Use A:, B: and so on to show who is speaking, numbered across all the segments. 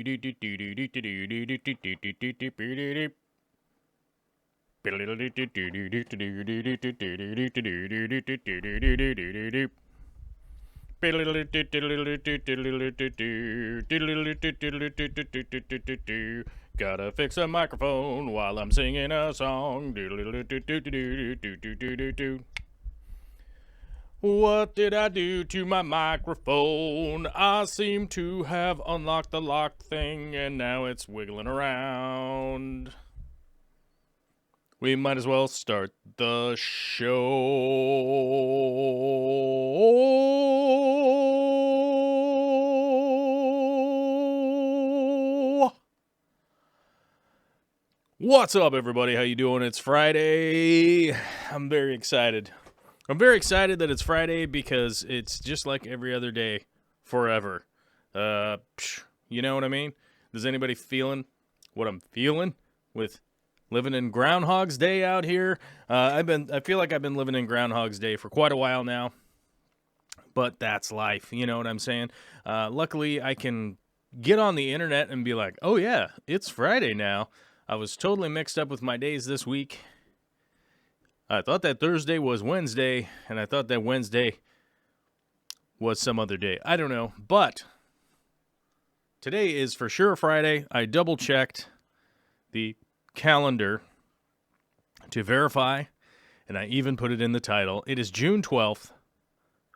A: Gotta fix a microphone while I'm singing a song. What did I do to my microphone? I seem to have unlocked the lock thing and now it's wiggling around. We might as well start the show. What's up, everybody? How you doing? It's Friday. I'm very excited. I'm very excited that it's Friday because it's just like every other day forever. You know what I mean? Does anybody feeling what I'm feeling with living in Groundhog's Day out here? I feel like I've been living in Groundhog's Day for quite a while now, but that's life. You know what I'm saying? Luckily, I can get on the internet and be like, oh yeah, it's Friday now. I was totally mixed up with my days this week. I thought that Thursday was Wednesday, and I thought that Wednesday was some other day. I don't know, but today is for sure Friday. I double-checked the calendar to verify, and I even put it in the title. It is June 12th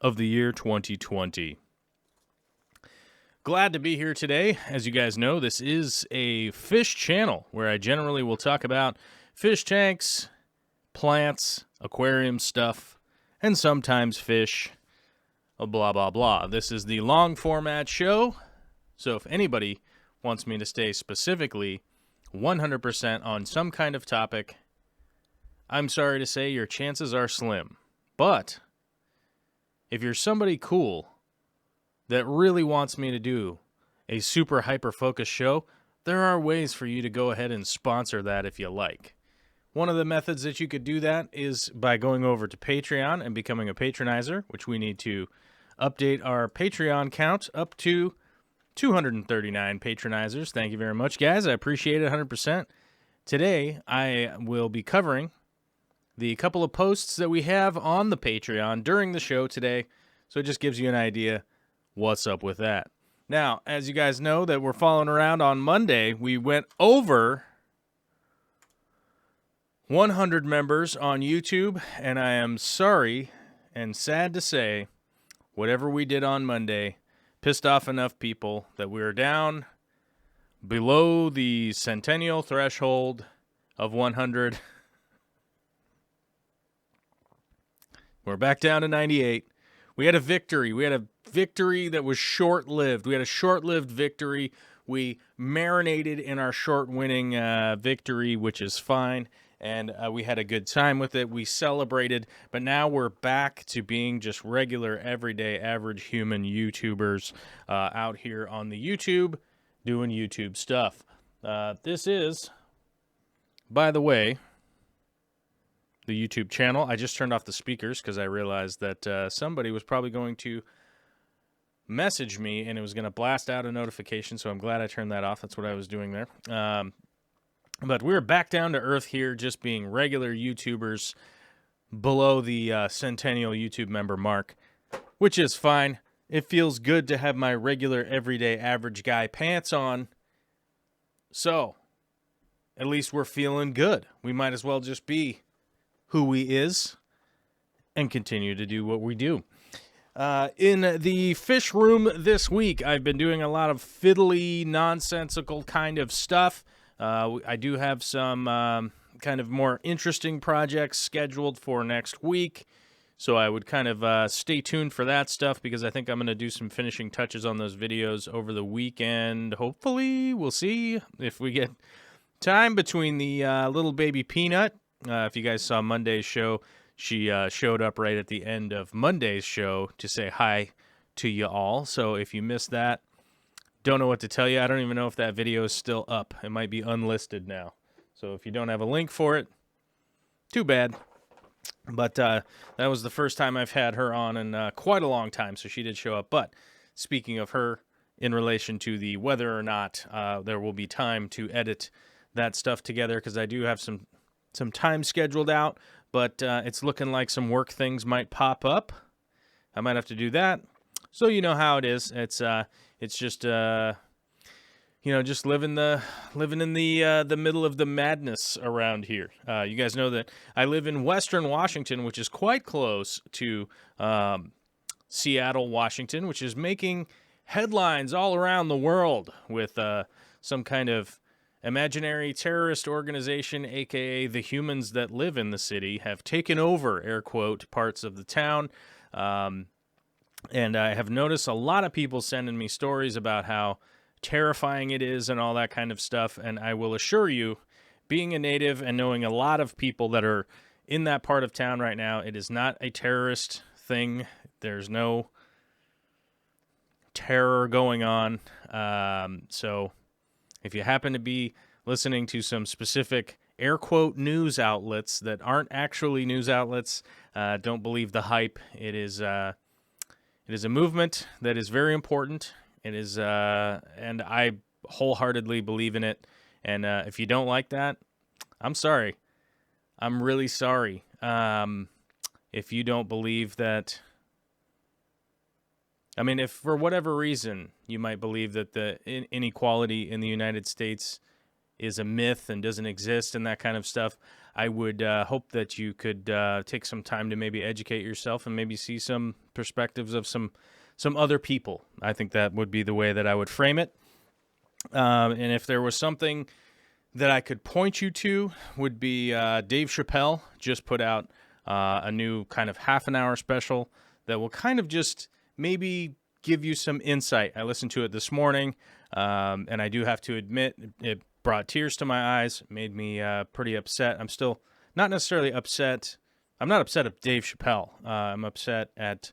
A: of the year 2020. Glad to be here today. As you guys know, this is a fish channel where I generally will talk about fish tanks, plants, aquarium stuff, and sometimes fish, blah, blah, blah. This is the long format show, so if anybody wants me to stay specifically 100% on some kind of topic, I'm sorry to say your chances are slim. But if you're somebody cool that really wants me to do a super hyper-focused show, there are ways for you to go ahead and sponsor that if you like. One of the methods that you could do that is by going over to Patreon and becoming a patronizer, which we need to update our Patreon count up to 239 patronizers. Thank you very much, guys. I appreciate it 100%. Today, I will be covering the couple of posts that we have on the Patreon during the show today, so it just gives you an idea what's up with that. Now, as you guys know that we're following around on Monday, we went over 100 members on YouTube, and I am sorry and sad to say, whatever we did on Monday pissed off enough people that we are down below the centennial threshold of 100. We're back down to 98. We had a victory. We had a victory that was short-lived. We had a short-lived victory. We marinated in our short winning victory, which is fine. And we had a good time with it. We celebrated, but now we're back to being just regular, everyday, average human YouTubers out here on the YouTube doing YouTube stuff. This is, by the way, the YouTube channel. I just turned off the speakers because I realized that somebody was probably going to message me and it was going to blast out a notification, so I'm glad I turned that off. That's what I was doing there. But we're back down to earth here, just being regular YouTubers below the centennial YouTube member mark, which is fine. It feels good to have my regular, everyday, average guy pants on. So, at least we're feeling good. We might as well just be who we is and continue to do what we do. In the fish room this week, I've been doing a lot of fiddly, nonsensical kind of stuff. I do have some kind of more interesting projects scheduled for next week, so I would kind of stay tuned for that stuff because I think I'm going to do some finishing touches on those videos over the weekend. Hopefully, we'll see if we get time between the little baby Peanut. If you guys saw Monday's show, she showed up right at the end of Monday's show to say hi to you all. So if you missed that, don't know what to tell you. I don't even know if that video is still up. It might be unlisted now. So if you don't have a link for it, too bad. But that was the first time I've had her on in quite a long time, so she did show up. But speaking of her in relation to the whether or not there will be time to edit that stuff together, because I do have some time scheduled out, but it's looking like some work things might pop up. I might have to do that. So you know how it is. It's just just living in the middle of the madness around here. You guys know that I live in Western Washington, which is quite close to Seattle, Washington, which is making headlines all around the world with some kind of imaginary terrorist organization, aka the humans that live in the city, have taken over, air quote, parts of the town. And I have noticed a lot of people sending me stories about how terrifying it is and all that kind of stuff. And I will assure you, being a native and knowing a lot of people that are in that part of town right now, it is not a terrorist thing. There's no terror going on. So if you happen to be listening to some specific air quote news outlets that aren't actually news outlets, don't believe the hype. It is a movement that is very important. It is, and I wholeheartedly believe in it. And if you don't like that, I'm sorry. I'm really sorry. If you don't believe that, I mean, if for whatever reason you might believe that the inequality in the United States is a myth and doesn't exist and that kind of stuff, I would hope that you could take some time to maybe educate yourself and maybe see some perspectives of some other people. I think that would be the way that I would frame it. And if there was something that I could point you to, would be Dave Chappelle just put out a new kind of half-an-hour special that will kind of just maybe give you some insight. I listened to it this morning, and I do have to admit it brought tears to my eyes, made me pretty upset. I'm still not necessarily upset. I'm not upset at Dave Chappelle. I'm upset at,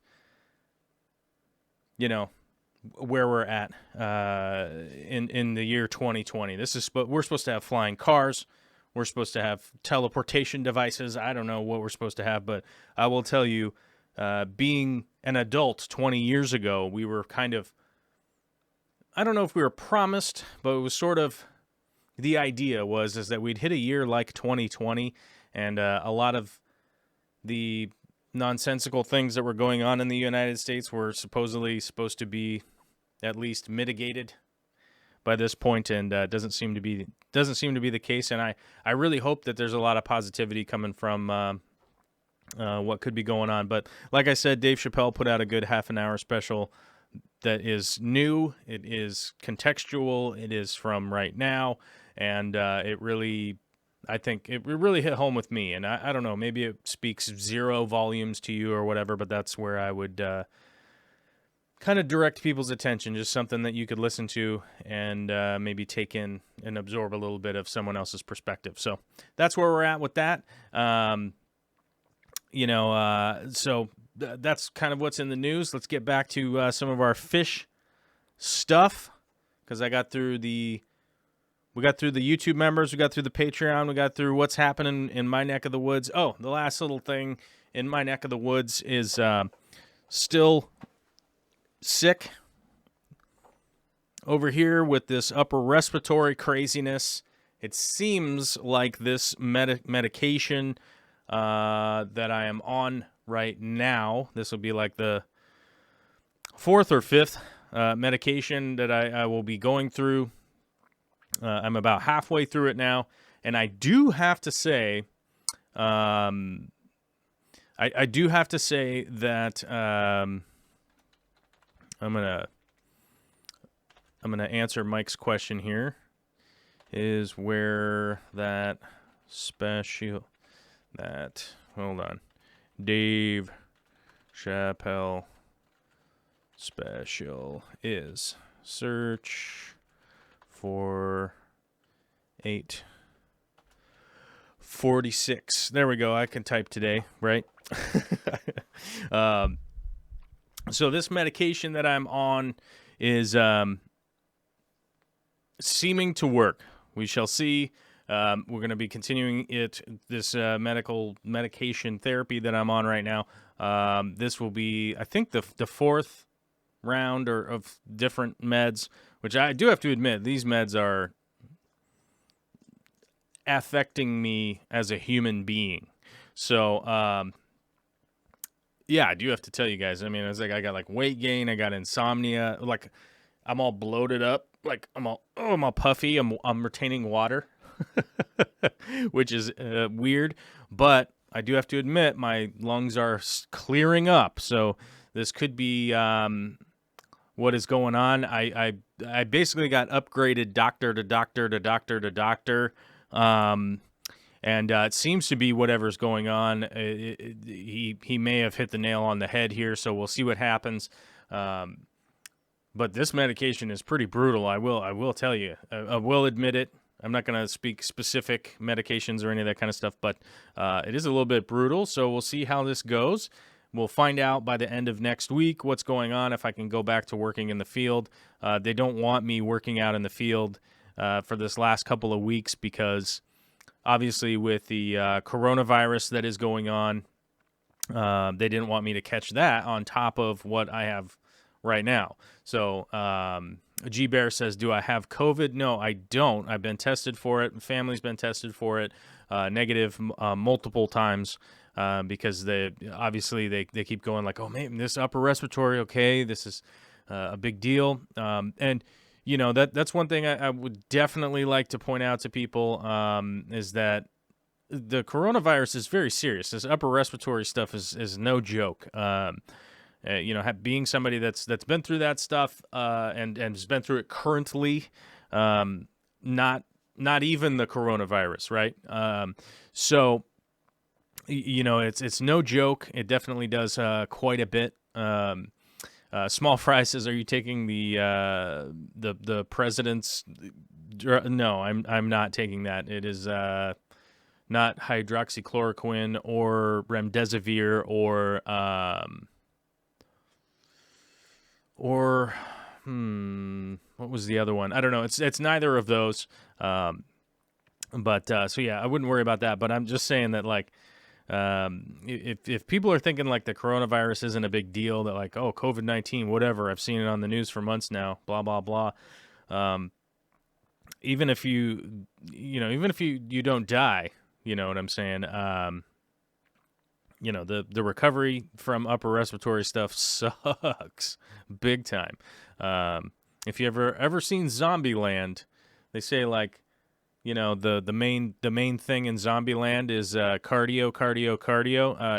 A: where we're at in the year 2020. We're supposed to have flying cars. We're supposed to have teleportation devices. I don't know what we're supposed to have, but I will tell you, being an adult 20 years ago, we were kind of, I don't know if we were promised, but it was sort of, the idea was that we'd hit a year like 2020, and a lot of the nonsensical things that were going on in the United States were supposedly supposed to be at least mitigated by this point, and doesn't seem to be the case. And I really hope that there's a lot of positivity coming from what could be going on. But like I said, Dave Chappelle put out a good half-an-hour special that is new. It is contextual. It is from right now, and I think it really hit home with me. And I don't know, maybe it speaks 0 volumes to you or whatever, but that's where I would kind of direct people's attention, just something that you could listen to and maybe take in and absorb a little bit of someone else's perspective. So that's where we're at with that. So that's kind of what's in the news. Let's get back to some of our fish stuff, because we got through the YouTube members, we got through the Patreon, we got through what's happening in my neck of the woods. Oh, the last little thing in my neck of the woods is still sick over here with this upper respiratory craziness. It seems like this medication that I am on right now, this will be like the 4th or 5th medication that I will be going through. I'm about halfway through it now, and I do have to say, I do have to say that I'm gonna answer Mike's question here. Is where that hold on, Dave Chappelle special is. Search for 846. There we go. I can type today, right? So this medication that I'm on is seeming to work. We shall see. We're going to be continuing this medication therapy that I'm on right now. This will be, I think, the 4th round or of different meds, which I do have to admit, these meds are affecting me as a human being. So, yeah, I do have to tell you guys. I mean, it's like I got like weight gain, I got insomnia, like I'm all bloated up, like I'm all puffy. I'm retaining water, which is weird, but I do have to admit my lungs are clearing up. So this could be what is going on. I basically got upgraded doctor to doctor to doctor to doctor. And it seems to be whatever's going on. He may have hit the nail on the head here, so we'll see what happens. But this medication is pretty brutal. I will tell you. I will admit it. I'm not going to speak specific medications or any of that kind of stuff, but it is a little bit brutal. So we'll see how this goes. We'll find out by the end of next week what's going on, if I can go back to working in the field. They don't want me working out in the field for this last couple of weeks because obviously with the coronavirus that is going on, they didn't want me to catch that on top of what I have right now. So G-Bear says, do I have COVID? No, I don't. I've been tested for it. Family's been tested for it, negative multiple times. Because they keep going like, oh man, this upper respiratory, okay, this is a big deal. And you know, that's one thing I would definitely like to point out to people, is that the coronavirus is very serious. This upper respiratory stuff is no joke. You know, being somebody that's been through that stuff and has been through it currently, not even the coronavirus, right? So you know, it's no joke. It definitely does quite a bit. Small Fry says, "Are you taking the president's?" No, I'm not taking that. It is not hydroxychloroquine or remdesivir or what was the other one? I don't know. It's neither of those. But so yeah, I wouldn't worry about that. But I'm just saying that like. If people are thinking like the coronavirus isn't a big deal, that like, oh, COVID-19, whatever, I've seen it on the news for months now, blah, blah, blah. Even if you don't die, you know what I'm saying? You know, the recovery from upper respiratory stuff sucks big time. If you ever seen Zombieland, they say like, you know, the main thing in Zombieland is cardio.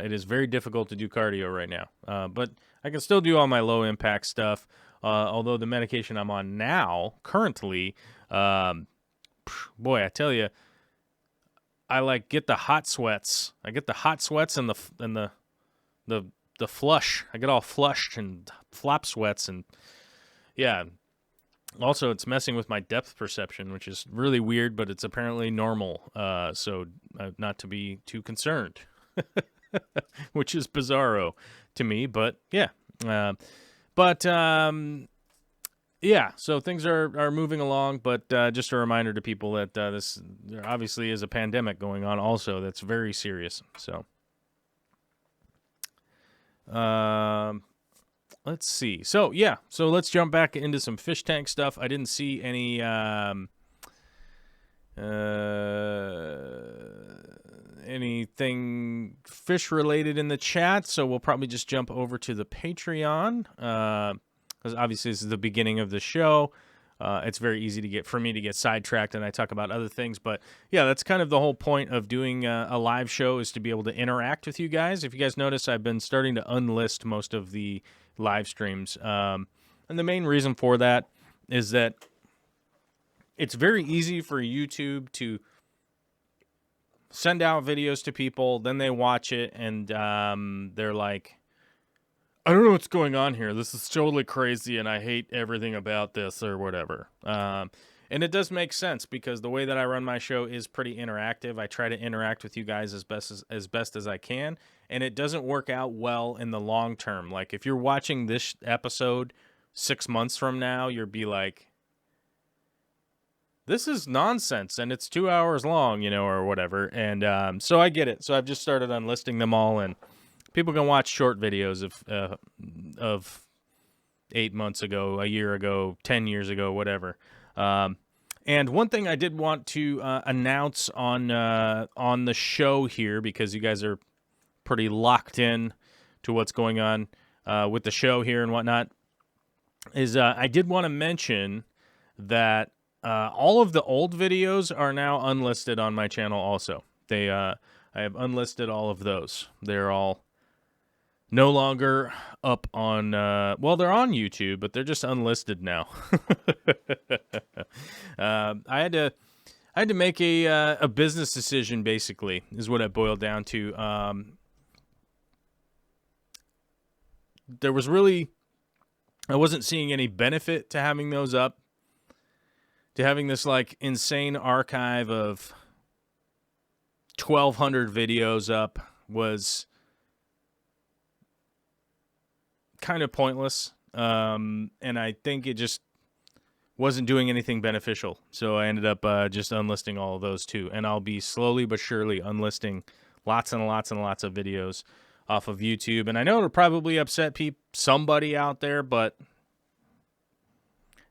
A: It is very difficult to do cardio right now, but I can still do all my low impact stuff. Although the medication I'm on now, currently, boy, I tell you, I like get the hot sweats. I get the hot sweats and the flush. I get all flushed and flop sweats, and yeah. Also, it's messing with my depth perception, which is really weird, but it's apparently normal, so not to be too concerned, which is bizarro to me, but yeah. Yeah, so things are moving along, but just a reminder to people that there obviously is a pandemic going on also that's very serious, so. Let's see. So, yeah. So, let's jump back into some fish tank stuff. I didn't see any anything fish-related in the chat, so we'll probably just jump over to the Patreon, because obviously this is the beginning of the show. It's very easy for me to get sidetracked, and I talk about other things. But, yeah, that's kind of the whole point of doing a live show, is to be able to interact with you guys. If you guys notice, I've been starting to unlist most of the live streams. And the main reason for that is that it's very easy for YouTube to send out videos to people, then they watch it, and they're like, I don't know what's going on here. This is totally crazy, and I hate everything about this, or whatever. And it does make sense, because the way that I run my show is pretty interactive. I try to interact with you guys as best as I can, and it doesn't work out well in the long term. Like, if you're watching this episode 6 months from now, you'll be like, this is nonsense, and it's 2 hours long, you know, or whatever. And so I get it. So I've just started unlisting them all, and people can watch short videos of 8 months ago, a year ago, 10 years ago, whatever. And one thing I did want to announce on the show here, because you guys are pretty locked in to what's going on with the show here and whatnot, is I did want to mention that all of the old videos are now unlisted on my channel also. I have unlisted all of those. They're all no longer up on, well, they're on YouTube, but they're just unlisted now. I had to make a business decision, basically, is what it boiled down to. There was really, I wasn't seeing any benefit to having those up, to having this like insane archive of 1,200 videos up was kind of pointless, and I think it just wasn't doing anything beneficial. So I ended up just unlisting all of those too, and I'll be slowly but surely unlisting lots and lots and lots of videos off of YouTube. And I know it'll probably upset somebody out there, but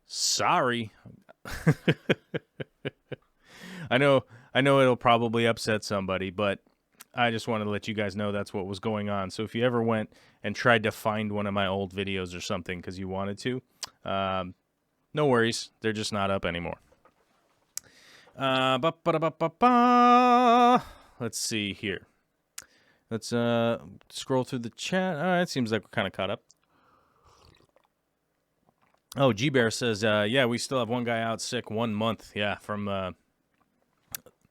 A: sorry. I know it'll probably upset somebody, but I just wanted to let you guys know that's what was going on. So if you ever went and tried to find one of my old videos or something because you wanted to, no worries. They're just not up anymore. Let's see here. Let's scroll through the chat. It seems like we're kind of caught up. Oh, G-Bear says, yeah, we still have one guy out sick 1 month. Yeah, from,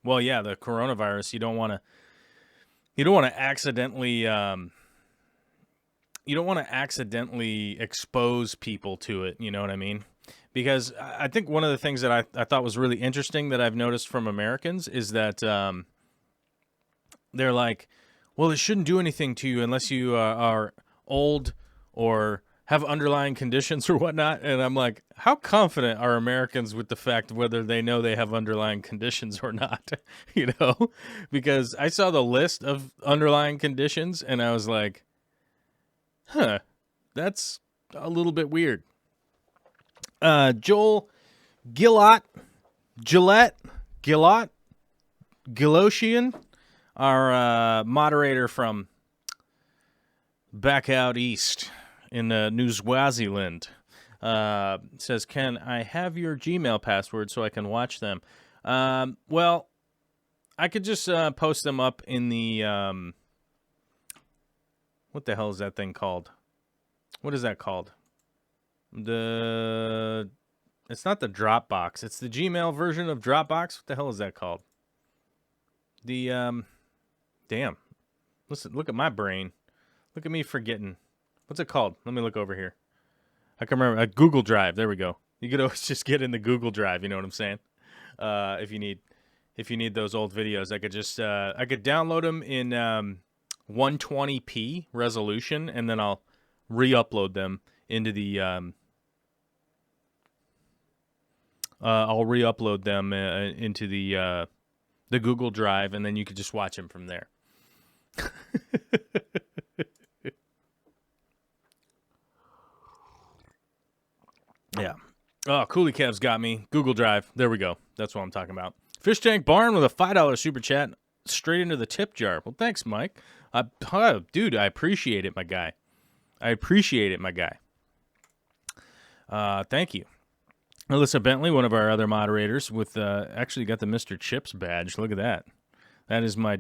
A: well, yeah, the coronavirus. You don't want to accidentally expose people to it, you know what I mean? Because I think one of the things that I thought was really interesting that I've noticed from Americans is that they're like, well, it shouldn't do anything to you unless you are old or have underlying conditions or whatnot. And I'm like, how confident are Americans with the fact whether they know they have underlying conditions or not? You know, because I saw the list of underlying conditions and I was like, huh, that's a little bit weird. Joel Gillottian, our moderator from back out east in New Swaziland, says, can I have your Gmail password so I can watch them? Well, I could just post them up in the, what the hell is that thing called? What is that called? It's not the Dropbox. It's the Gmail version of Dropbox. What the hell is that called? Damn. Listen, look at my brain. Look at me forgetting. What's it called? Let me look over here. I can remember. Google Drive. There we go. You could always just get in the Google Drive. You know what I'm saying? If you need those old videos, I could just I could download them in 120p resolution, and then I'll re-upload them into the into the Google Drive, and then you could just watch them from there. Yeah. Oh, Coolie Kev's got me. Google Drive. There we go. That's what I'm talking about. Fish Tank Barn with a $5 super chat straight into the tip jar. Well, thanks, Mike. Dude, I appreciate it, my guy. Thank you. Alyssa Bentley, one of our other moderators, with actually got the Mr. Chips badge. Look at that. That is my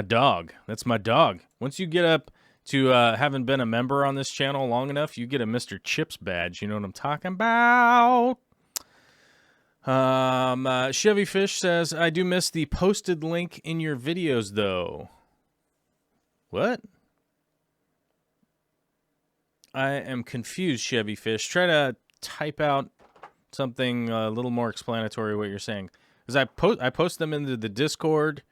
A: dog. That's my dog. Once you get up to having been a member on this channel long enough, you get a Mr. Chips badge. You know what I'm talking about? Chevy Fish says, I do miss the posted link in your videos, though. What? I am confused, Chevy Fish. Try to type out something a little more explanatory what you're saying. Because I post them into the Discord.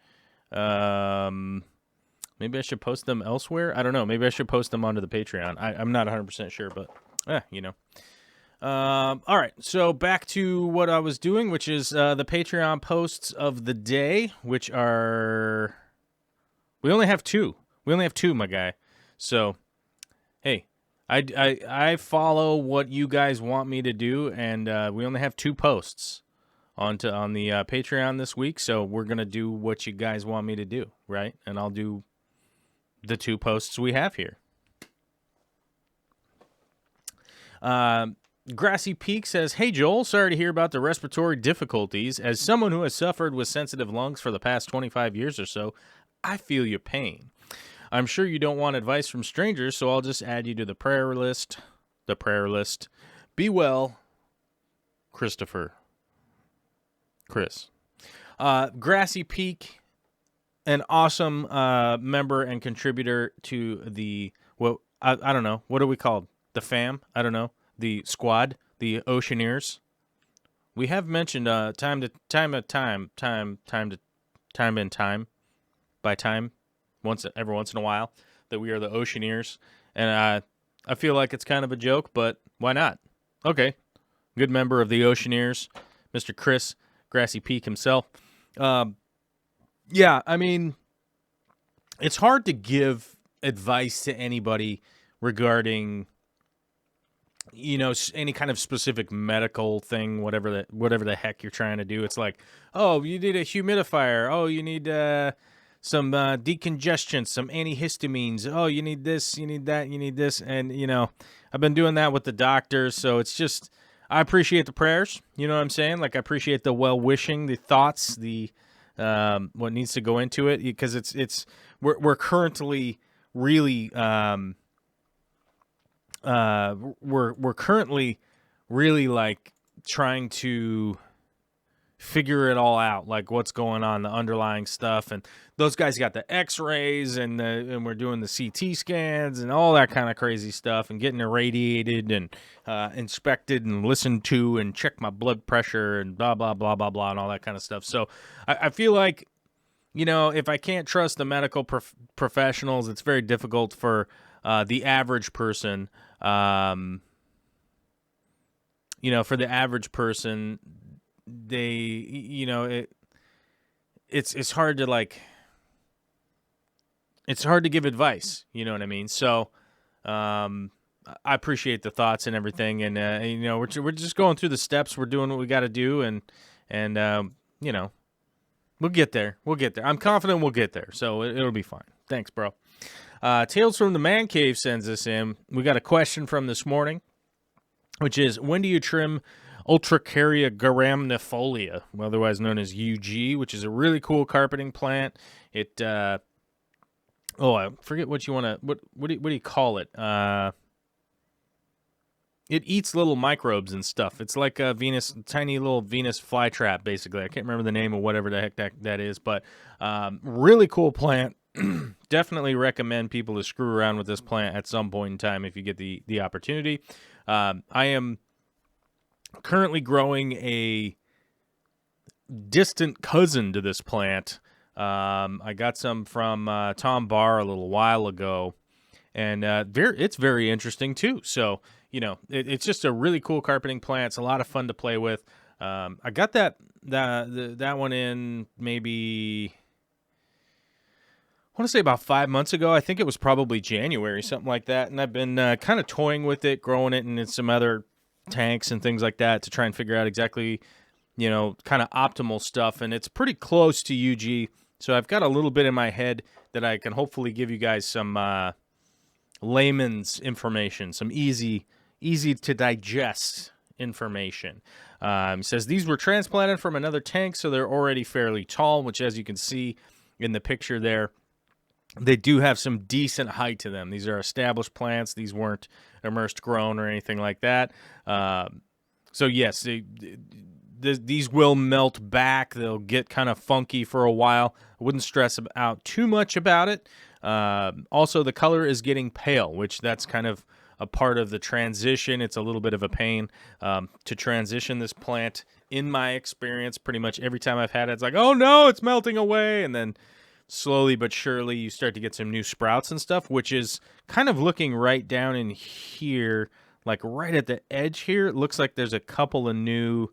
A: Maybe I should post them elsewhere. I don't know. Maybe I should post them onto the Patreon. I'm not 100% sure, but you know. All right. So back to what I was doing, which is the Patreon posts of the day, which are... We only have two. My guy. So, hey, I follow what you guys want me to do, and we only have 2 posts on the Patreon this week, so we're gonna do what you guys want me to do, right? And I'll do the 2 posts we have here. Grassy Peak says, "Hey Joel, sorry to hear about the respiratory difficulties. As someone who has suffered with sensitive lungs for the past 25 years or so, I feel your pain. I'm sure you don't want advice from strangers, so I'll just add you to the prayer list. Be well, Christopher." Chris. Grassy Peak, an awesome member and contributor to the, well, I don't know, what are we called? The fam? I don't know. The squad, the Oceaneers. We have mentioned time every once in a while, that we are the Oceaneers, and I feel like it's kind of a joke, but why not? Okay, good member of the Oceaneers, Mr. Chris Grassy Peak himself. Yeah, I mean, it's hard to give advice to anybody regarding, you know, any kind of specific medical thing, whatever the heck you're trying to do. It's like, oh, you need a humidifier. Oh, you need some decongestion, some antihistamines. Oh, you need this, you need that, you need this. And, you know, I've been doing that with the doctors. So it's just, I appreciate the prayers. You know what I'm saying? Like, I appreciate the well-wishing, the thoughts, the what needs to go into it, because we're currently really we're currently really like trying to figure it all out, like what's going on, the underlying stuff. And those guys got the x-rays, and we're doing the CT scans and all that kind of crazy stuff, and getting irradiated and inspected and listened to, and check my blood pressure and blah, blah, blah, blah, blah, and all that kind of stuff. So I feel like, you know, if I can't trust the medical professionals, it's very difficult for the average person. You know, for the average person, they, you know, it's hard to, like, it's hard to give advice, you know what I mean? So I appreciate the thoughts and everything, and you know, we're just going through the steps, we're doing what we got to do, and you know, we'll get there. I'm confident we'll get there, so it'll be fine. Thanks, bro. Tales from the Man Cave sends us in. We got a question from this morning, which is, when do you trim Ultracaria graminifolia, otherwise known as UG, which is a really cool carpeting plant? It, I forget what you want to, what do you call it? It eats little microbes and stuff. It's like a tiny little Venus flytrap, basically. I can't remember the name of whatever the heck that is, but really cool plant. Definitely recommend people to screw around with this plant at some point in time if you get the opportunity. I am currently growing a distant cousin to this plant. I got some from Tom Barr a little while ago, and it's very interesting too. So, you know, it's just a really cool carpeting plant. It's a lot of fun to play with. I got that one in maybe, I want to say about 5 months ago. I think it was probably January, something like that. And I've been kind of toying with it, growing it in some other tanks and things like that to try and figure out exactly, you know, kind of optimal stuff. And it's pretty close to UG. So I've got a little bit in my head that I can hopefully give you guys some layman's information, some easy to digest information. It says these were transplanted from another tank, so they're already fairly tall, which, as you can see in the picture there, they do have some decent height to them. These are established plants. These weren't immersed grown or anything like that. So yes, these will melt back. They'll get kind of funky for a while. I wouldn't stress out too much about it. Also, the color is getting pale, which that's kind of a part of the transition. It's a little bit of a pain to transition this plant. In my experience, pretty much every time I've had it, it's like, oh no, it's melting away. And then slowly but surely you start to get some new sprouts and stuff, which is kind of looking right down in here, like right at the edge here. It looks like there's a couple of new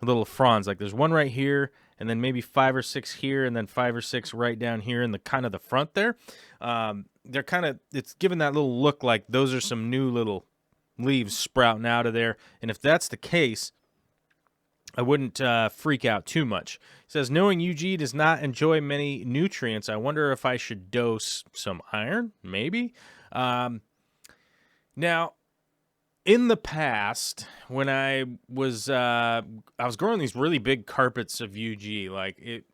A: little fronds. Like there's one right here, and then maybe 5 or 6 here, and then 5 or 6 right down here in the kind of the front there. They're kind of, it's given that little look like those are some new little leaves sprouting out of there. And if that's the case, I wouldn't freak out too much. It says, knowing UG does not enjoy many nutrients, I wonder if I should dose some iron, maybe. Now, in the past, when I was growing these really big carpets of UG, like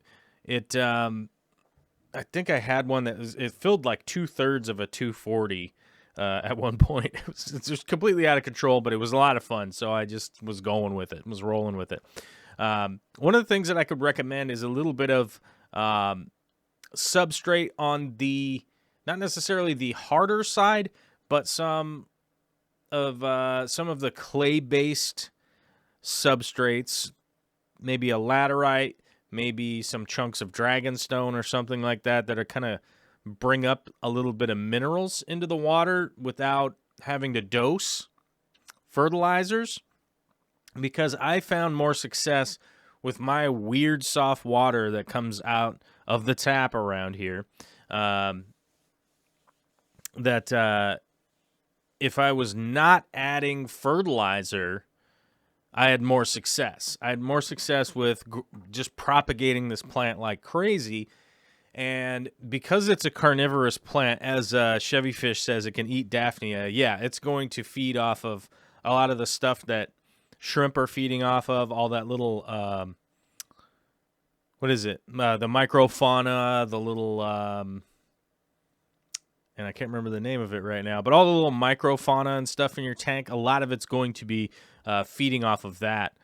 A: I think I had one that it filled like 2/3 of a 240 at one point. It was just completely out of control, but it was a lot of fun. So I just was going with it, was rolling with it. One of the things that I could recommend is a little bit of substrate on the, not necessarily the harder side, but some of the clay-based substrates, maybe a laterite, maybe some chunks of dragonstone or something like that are kind of bring up a little bit of minerals into the water without having to dose fertilizers, because I found more success with my weird soft water that comes out of the tap around here, that if I was not adding fertilizer, I had more success. I had more success with just propagating this plant like crazy. And because it's a carnivorous plant, as Chevy Fish says, it can eat Daphnia. Yeah, it's going to feed off of a lot of the stuff that shrimp are feeding off of, all that little, what is it? The microfauna, the little, and I can't remember the name of it right now, but all the little microfauna and stuff in your tank, a lot of it's going to be feeding off of that.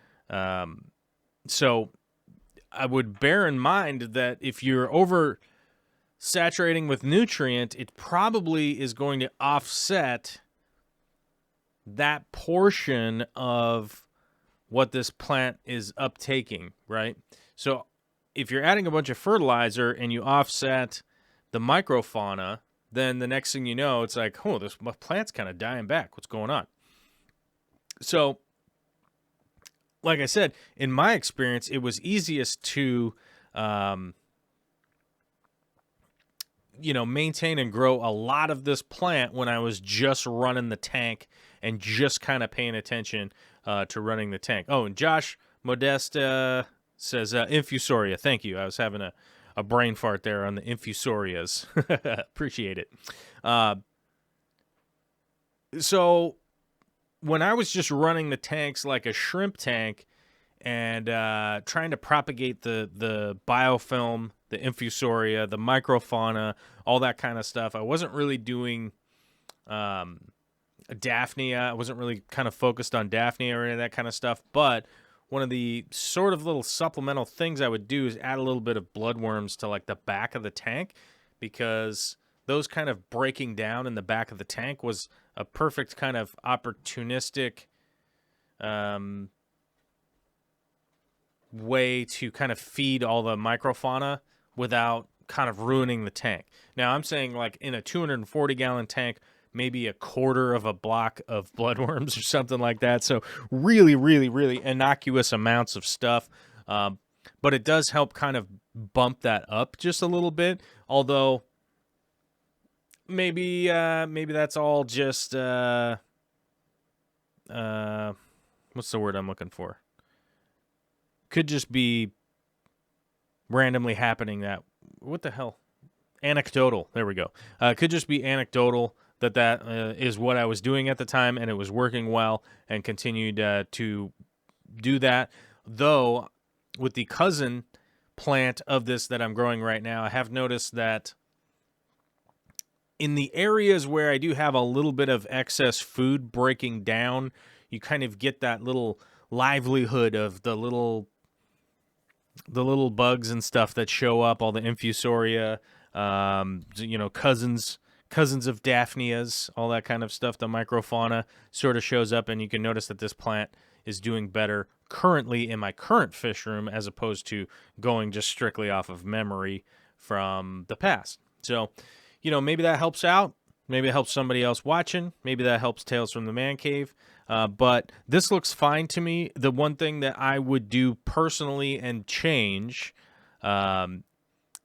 A: So I would bear in mind that if you're over saturating with nutrient, it probably is going to offset that portion of what this plant is uptaking, right? So if you're adding a bunch of fertilizer and you offset the microfauna, then the next thing you know, it's like, oh, this plant's kind of dying back. What's going on? So, like I said, in my experience, it was easiest to, maintain and grow a lot of this plant when I was just running the tank and just kind of paying attention to running the tank. Oh, and Josh Modest says, Infusoria. Thank you. I was having a brain fart there on the Infusorias. Appreciate it. So when I was just running the tanks like a shrimp tank and trying to propagate the biofilm, the Infusoria, the microfauna, all that kind of stuff, I wasn't really doing Daphnia. I wasn't really kind of focused on Daphnia or any of that kind of stuff, but one of the sort of little supplemental things I would do is add a little bit of bloodworms to like the back of the tank, because those kind of breaking down in the back of the tank was a perfect kind of opportunistic way to kind of feed all the microfauna without kind of ruining the tank. Now, I'm saying like in a 240-gallon tank, maybe a quarter of a block of bloodworms or something like that. So really, really, really innocuous amounts of stuff. But it does help kind of bump that up just a little bit. Although maybe that's all just what's the word I'm looking for? Could just be randomly happening. That, what the hell? Anecdotal. There we go. Could just be anecdotal that is what I was doing at the time, and it was working well, and continued to do that. Though with the cousin plant of this that I'm growing right now, I have noticed that in the areas where I do have a little bit of excess food breaking down, you kind of get that little livelihood of the little bugs and stuff that show up, all the Infusoria, cousins of Daphnias, all that kind of stuff. The microfauna sort of shows up, and you can notice that this plant is doing better currently in my current fish room as opposed to going just strictly off of memory from the past. So, maybe that helps out. Maybe it helps somebody else watching. Maybe that helps Tales from the Man Cave. But this looks fine to me. The one thing that I would do personally and change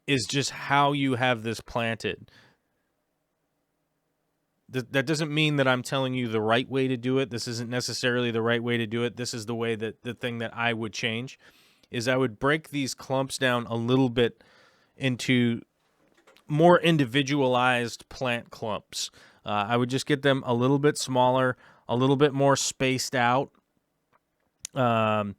A: is just how you have this planted. That doesn't mean that I'm telling you the right way to do it. This isn't necessarily the right way to do it. This is the way that the thing that I would change is I would break these clumps down a little bit into more individualized plant clumps. I would just get them a little bit smaller, a little bit more spaced out. So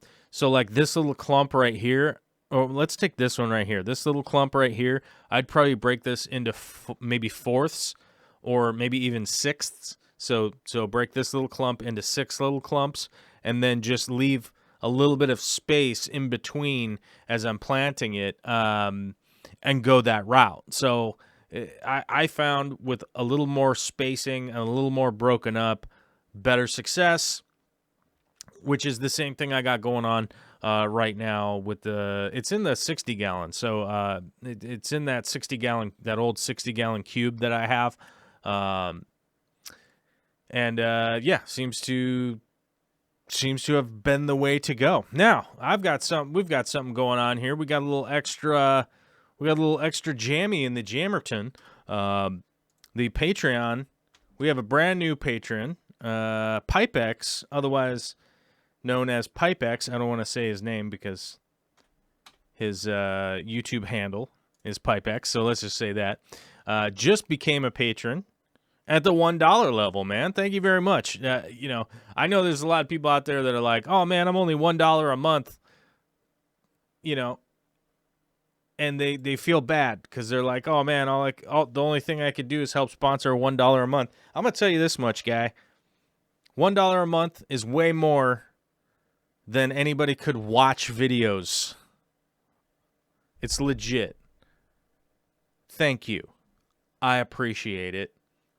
A: like this little clump right here, or let's take this one right here. This little clump right here, I'd probably break this into maybe fourths or maybe even sixths. So break this little clump into 6 little clumps and then just leave a little bit of space in between as I'm planting it and go that route. So I found with a little more spacing and a little more broken up, better success, which is the same thing I got going on right now with it's in the 60 gallon. So it's in that 60 gallon, that old 60 gallon cube that I have. Yeah, seems to have been the way to go. Now we've got something going on here. We got a little extra jammy in the Jammerton. The Patreon, we have a brand new patron, Pipex, otherwise known as Pipex. I don't want to say his name because his YouTube handle is Pipex, so let's just say that. Just became a patron at the $1 level, man. Thank you very much. I know there's a lot of people out there that are like, oh, man, I'm only $1 a month, and they feel bad because they're like, oh, man, the only thing I could do is help sponsor $1 a month. I'm going to tell you this much, guy. $1 a month is way more than anybody could watch videos. It's legit. Thank you. I appreciate it.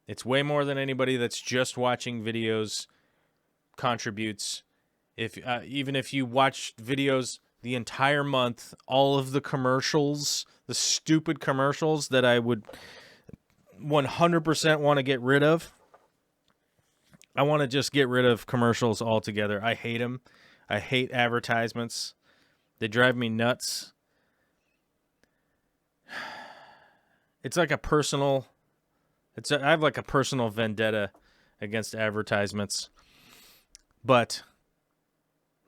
A: It's way more than anybody that's just watching videos contributes. Even if you watch videos the entire month, all of the commercials, the stupid commercials that I would 100% want to get rid of. I want to just get rid of commercials altogether. I hate them. I hate advertisements. They drive me nuts. It's like I have like a personal vendetta against advertisements, but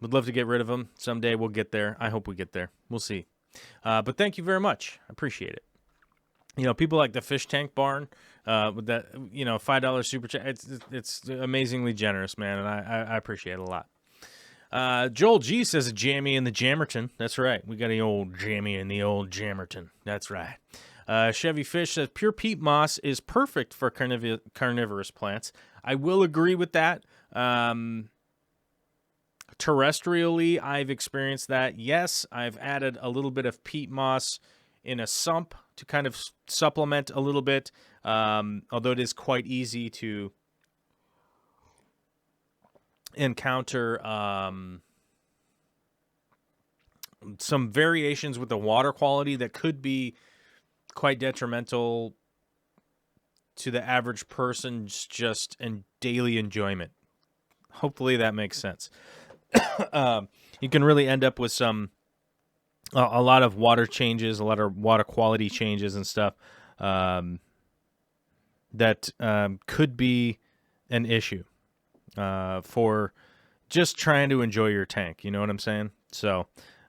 A: would love to get rid of them. Someday we'll get there. I hope we get there. We'll see. But thank you very much. I appreciate it. People like the Fish Tank Barn with that, $5 super chat. It's amazingly generous, man, and I appreciate it a lot. Joel G says a jammy in the Jammerton. That's right. We got an old jammy in the old Jammerton. That's right. Chevy Fish says pure peat moss is perfect for carnivorous plants. I will agree with that. Terrestrially, I've experienced that. Yes, I've added a little bit of peat moss in a sump to kind of supplement a little bit, although it is quite easy to encounter some variations with the water quality that could be quite detrimental to the average person's just daily enjoyment. Hopefully that makes sense. You can really end up with a lot of water changes, a lot of water quality changes and stuff that could be an issue for just trying to enjoy your tank. You know what I'm saying? So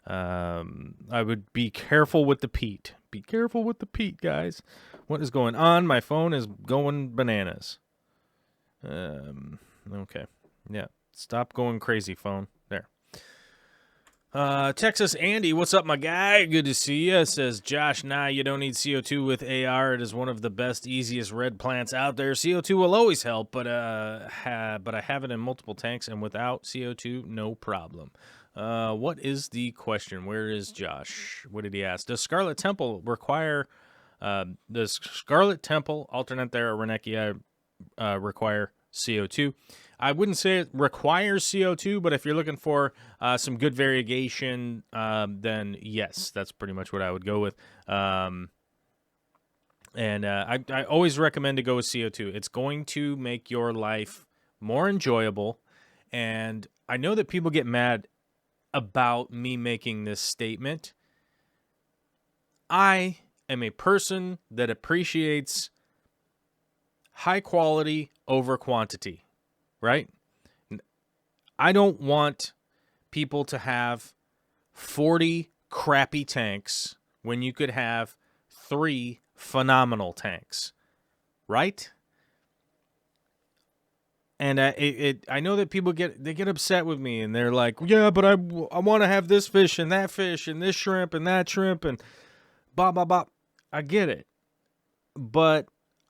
A: I would be careful with the peat. Be careful with the peat, guys. What is going on? My phone is going bananas. Okay. Yeah. Stop going crazy, phone. There. Texas Andy, what's up, my guy? Good to see you. Says, Josh, nah, you don't need CO2 with AR. It is one of the best, easiest red plants out there. CO2 will always help, but I have it in multiple tanks, and without CO2, no problem. What is the question? Where is Josh? What did he ask? Does Scarlet Temple require, does Scarlet Temple, alternate there, or Renechia, require CO2? I wouldn't say it requires CO2, but if you're looking for some good variegation, then yes, that's pretty much what I would go with. I always recommend to go with CO2. It's going to make your life more enjoyable, And I know that people get mad about me making this statement. I am a person that appreciates high quality over quantity, right? I don't want people to have 40 crappy tanks when you could have 3 phenomenal tanks, right? And I know that people get upset with me, and they're like, yeah, but I want to have this fish and this shrimp and that shrimp and blah, blah, blah. I get it. But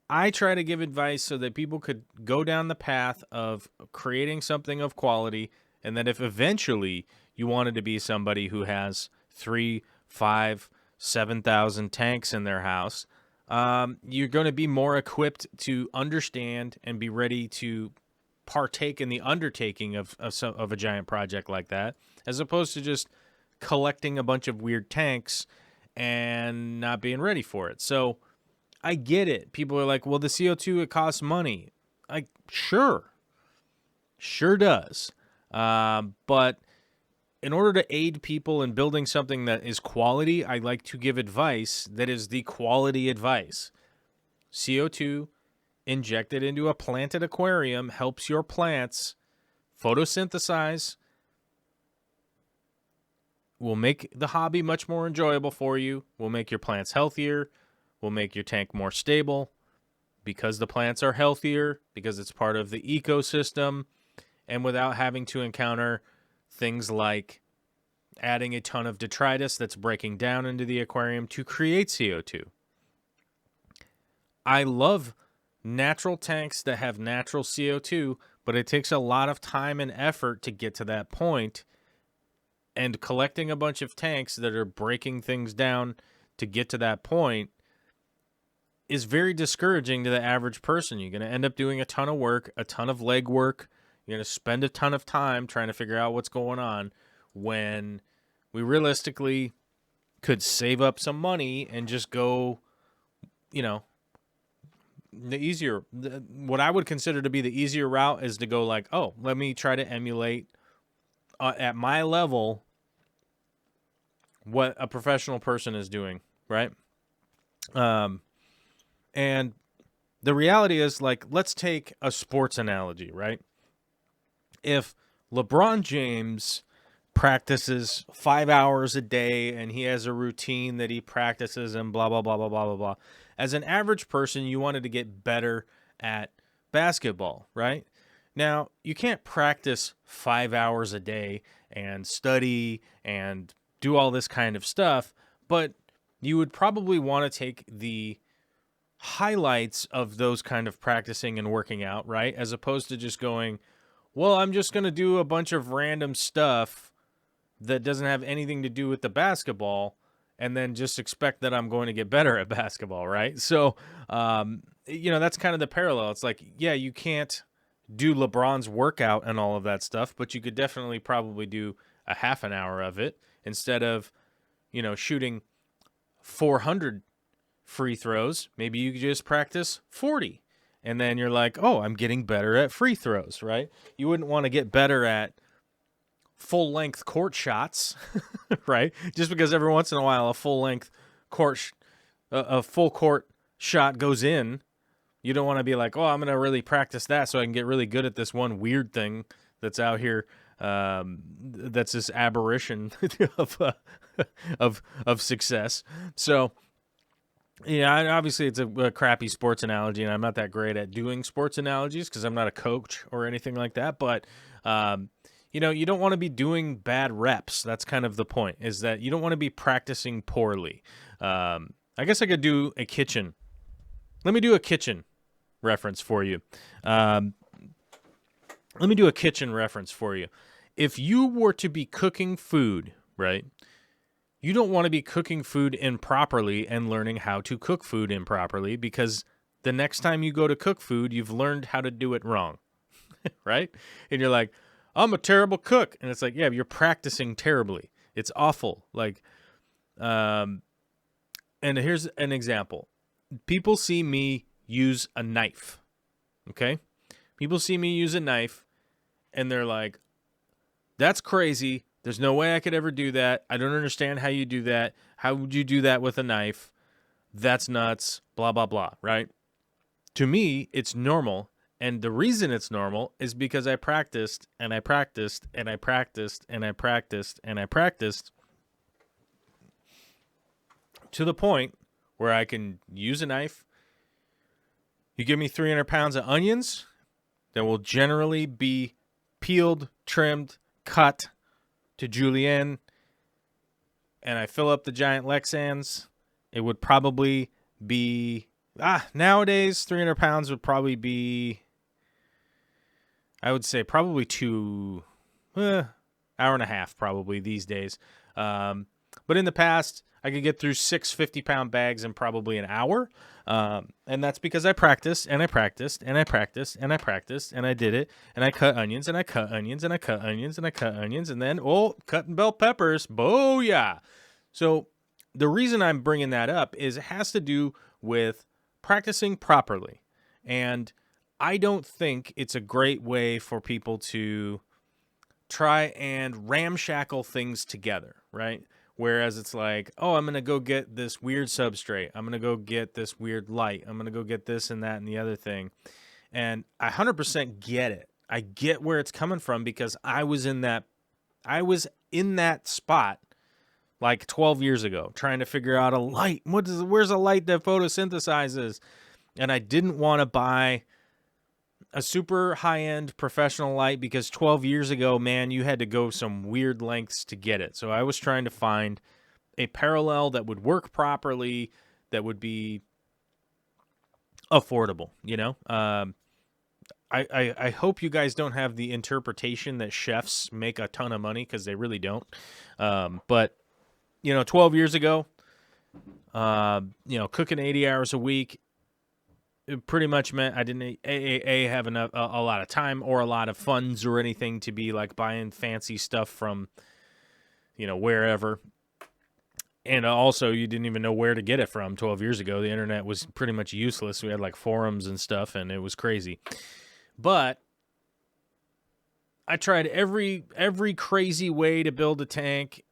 A: I try to give advice so that people could go down the path of creating something of quality, and that if eventually you wanted to be somebody who has 3, 5, 7,000 tanks in their house, you're going to be more equipped to understand and be ready to partake in the undertaking of a giant project like that, as opposed to just collecting a bunch of weird tanks and not being ready for it. So I get it. People are like, well, the CO2, it costs money. Like, sure does. But in order to aid people in building something that is quality, I like to give advice that is the quality advice. CO2 injected into a planted aquarium helps your plants photosynthesize, will make the hobby much more enjoyable for you, will make your plants healthier, will make your tank more stable because the plants are healthier, because it's part of the ecosystem, and without having to encounter things like adding a ton of detritus that's breaking down into the aquarium to create CO2. I love natural tanks that have natural CO2, but it takes a lot of time and effort to get to that point. And collecting a bunch of tanks that are breaking things down to get to that point is very discouraging to the average person. You're going to end up doing a ton of work, a ton of leg work. You're going to spend a ton of time trying to figure out what's going on, when we realistically could save up some money and just go, what I would consider to be the easier route is to go like, oh, let me try to emulate at my level what a professional person is doing, right? And the reality is, like, let's take a sports analogy, right? If LeBron James practices 5 hours a day and he has a routine that he practices and blah, blah, blah, blah, blah, blah, blah. As an average person, you wanted to get better at basketball, right? Now, you can't practice 5 hours a day and study and do all this kind of stuff, but you would probably want to take the highlights of those kind of practicing and working out, right? As opposed to just going, well, I'm just going to do a bunch of random stuff that doesn't have anything to do with the basketball, and then just expect that I'm going to get better at basketball, right? So, that's kind of the parallel. It's like, yeah, you can't do LeBron's workout and all of that stuff, but you could definitely probably do a half an hour of it instead of, shooting 400 free throws. Maybe you could just practice 40. And then you're like, oh, I'm getting better at free throws, right? You wouldn't want to get better at full-length court shots, right? Just because every once in a while a full-length a full court shot goes in, you don't want to be like, oh, I'm going to really practice that so I can get really good at this one weird thing that's out here. That's this aberration of success. So, yeah, obviously it's a crappy sports analogy, and I'm not that great at doing sports analogies because I'm not a coach or anything like that. But, you don't want to be doing bad reps. That's kind of the point, is that you don't want to be practicing poorly. I guess I could do a kitchen. Let me do a kitchen reference for you. If you were to be cooking food, right? You don't want to be cooking food improperly and learning how to cook food improperly, because the next time you go to cook food, you've learned how to do it wrong, right? And you're like, I'm a terrible cook. And it's like, yeah, you're practicing terribly. It's awful. Like, and here's an example. People see me use a knife, okay? People see me use a knife, and they're like, that's crazy. There's no way I could ever do that. I don't understand how you do that. How would you do that with a knife? That's nuts. Blah, blah, blah, right? To me, it's normal. And the reason it's normal is because I practiced and I practiced and I practiced and I practiced and I practiced to the point where I can use a knife. You give me 300 pounds of onions that will generally be peeled, trimmed, cut to julienne, and I fill up the giant Lexans, it would probably be, nowadays, 300 pounds would probably be, I would say probably hour and a half probably these days. But in the past, I could get through 6 50-pound bags in probably an hour. And that's because I practiced and I practiced and I practiced and I practiced and I did it. And I cut onions and I cut onions and I cut onions and I cut onions. And then, cutting bell peppers. Booyah. So the reason I'm bringing that up is it has to do with practicing properly. And I don't think it's a great way for people to try and ramshackle things together, right? Whereas it's like, I'm going to go get this weird substrate. I'm going to go get this weird light. I'm going to go get this and that and the other thing. And I 100% get it. I get where it's coming from because I was in that spot like 12 years ago trying to figure out a light. Where's a light that photosynthesizes? And I didn't want to buy a super high-end professional light because 12 years ago, man, you had to go some weird lengths to get it. So I was trying to find a parallel that would work properly, that would be affordable, you know? I hope you guys don't have the interpretation that chefs make a ton of money, because they really don't. But, 12 years ago, cooking 80 hours a week, it pretty much meant I didn't have a lot of time or a lot of funds or anything to be like buying fancy stuff from, wherever. And also you didn't even know where to get it from 12 years ago. The internet was pretty much useless. We had like forums and stuff and it was crazy. But I tried every crazy way to build a tank.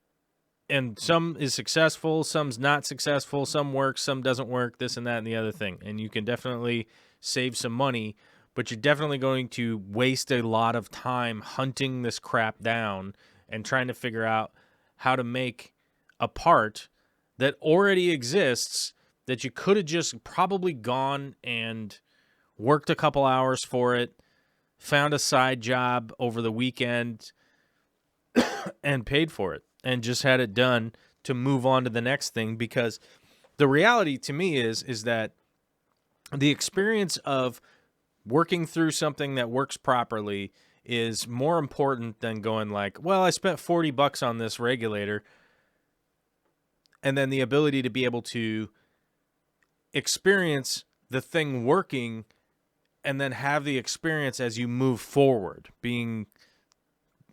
A: And some is successful, some's not successful, some works, some doesn't work, this and that and the other thing. And you can definitely save some money, but you're definitely going to waste a lot of time hunting this crap down and trying to figure out how to make a part that already exists that you could have just probably gone and worked a couple hours for it, found a side job over the weekend, and paid for it. And just had it done to move on to the next thing, because the reality to me is that the experience of working through something that works properly is more important than going like, well, I spent $40 on this regulator, and then the ability to be able to experience the thing working and then have the experience as you move forward, being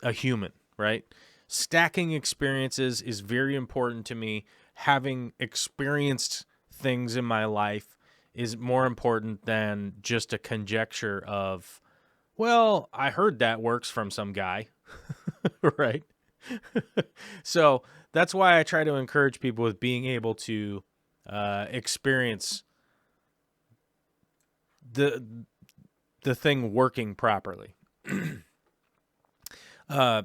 A: a human, right? Stacking experiences is very important to me. Having experienced things in my life is more important than just a conjecture of, well, I heard that works from some guy, right? So that's why I try to encourage people with being able to experience the thing working properly.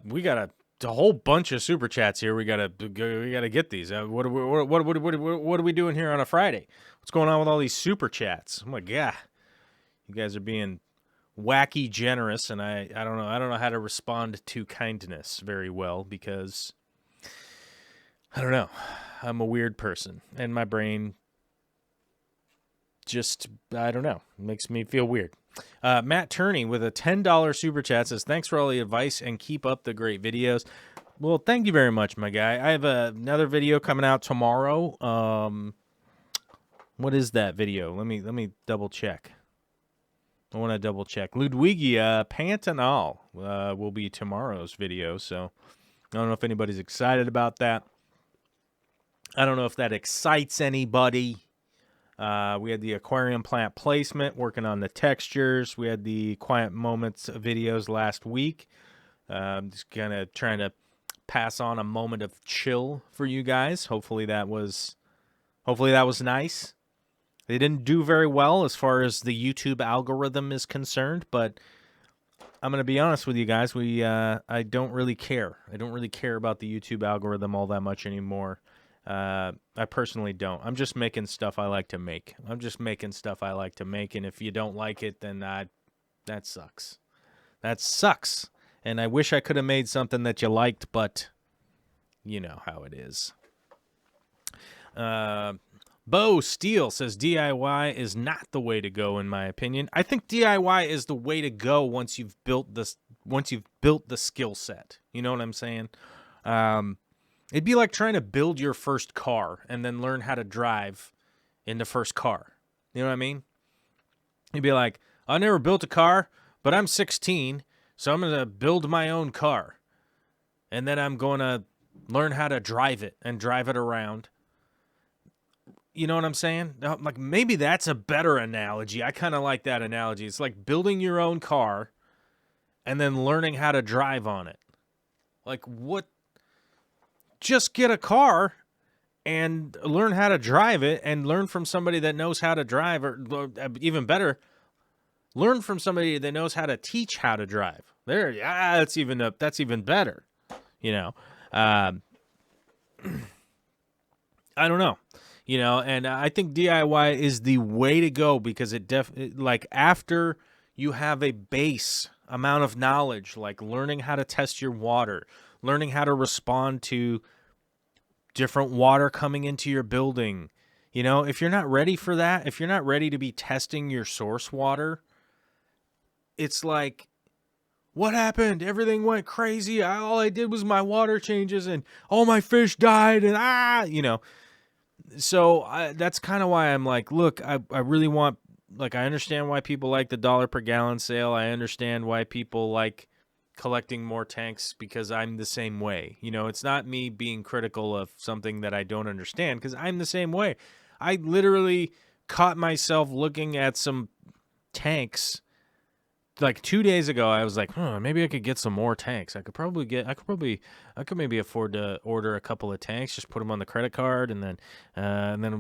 A: We got a whole bunch of super chats here. We gotta get these. What are we doing here on a Friday? What's going on with all these super chats? Oh my god, you guys are being wacky generous, and I don't know how to respond to kindness very well, because I don't know. I'm a weird person, and my brain just, I don't know, makes me feel weird. Matt Turney with a $10 super chat says, thanks for all the advice and keep up the great videos. Well, thank you very much, my guy. I have another video coming out tomorrow. What is that video? Let me double check. I want to double check. Ludwigia Pantanal will be tomorrow's video, so I don't know if anybody's excited about that. I don't know if that excites anybody. We had the aquarium plant placement, working on the textures. We had the quiet moments videos last week. Just kind of trying to pass on a moment of chill for you guys. Hopefully that was nice. They didn't do very well as far as the YouTube algorithm is concerned, but I'm going to be honest with you guys. I don't really care. I don't really care about the YouTube algorithm all that much anymore. I personally don't. I'm just making stuff I like to make. And if you don't like it, then that sucks. That sucks. And I wish I could have made something that you liked, but you know how it is. Bo Steele says DIY is not the way to go, in my opinion. I think DIY is the way to go once you've built the skill set. You know what I'm saying? It'd be like trying to build your first car and then learn how to drive in the first car. You know what I mean? You'd be like, I never built a car, but I'm 16, so I'm going to build my own car. And then I'm going to learn how to drive it and drive it around. You know what I'm saying? Like, maybe that's a better analogy. I kind of like that analogy. It's like building your own car and then learning how to drive on it. Like, what? Just get a car and learn how to drive it and learn from somebody that knows how to drive, or even better, learn from somebody that knows how to teach how to drive. That's even better. You know, I don't know. You know, and I think DIY is the way to go because like after you have a base amount of knowledge, like learning how to test your water, learning how to respond to different water coming into your building. You know, if you're not ready for that, if you're not ready to be testing your source water, it's like, what happened? Everything went crazy. All I did was my water changes and all my fish died and you know. So that's kind of why I'm like, look, I really want, like, I understand why people like the $1 per gallon sale. I understand why people like collecting more tanks because I'm the same way. You know, it's not me being critical of something that I don't understand because I'm the same way. I literally caught myself looking at some tanks like 2 days ago. I was like, maybe I could get some more tanks. I could maybe afford to order a couple of tanks, just put them on the credit card, and then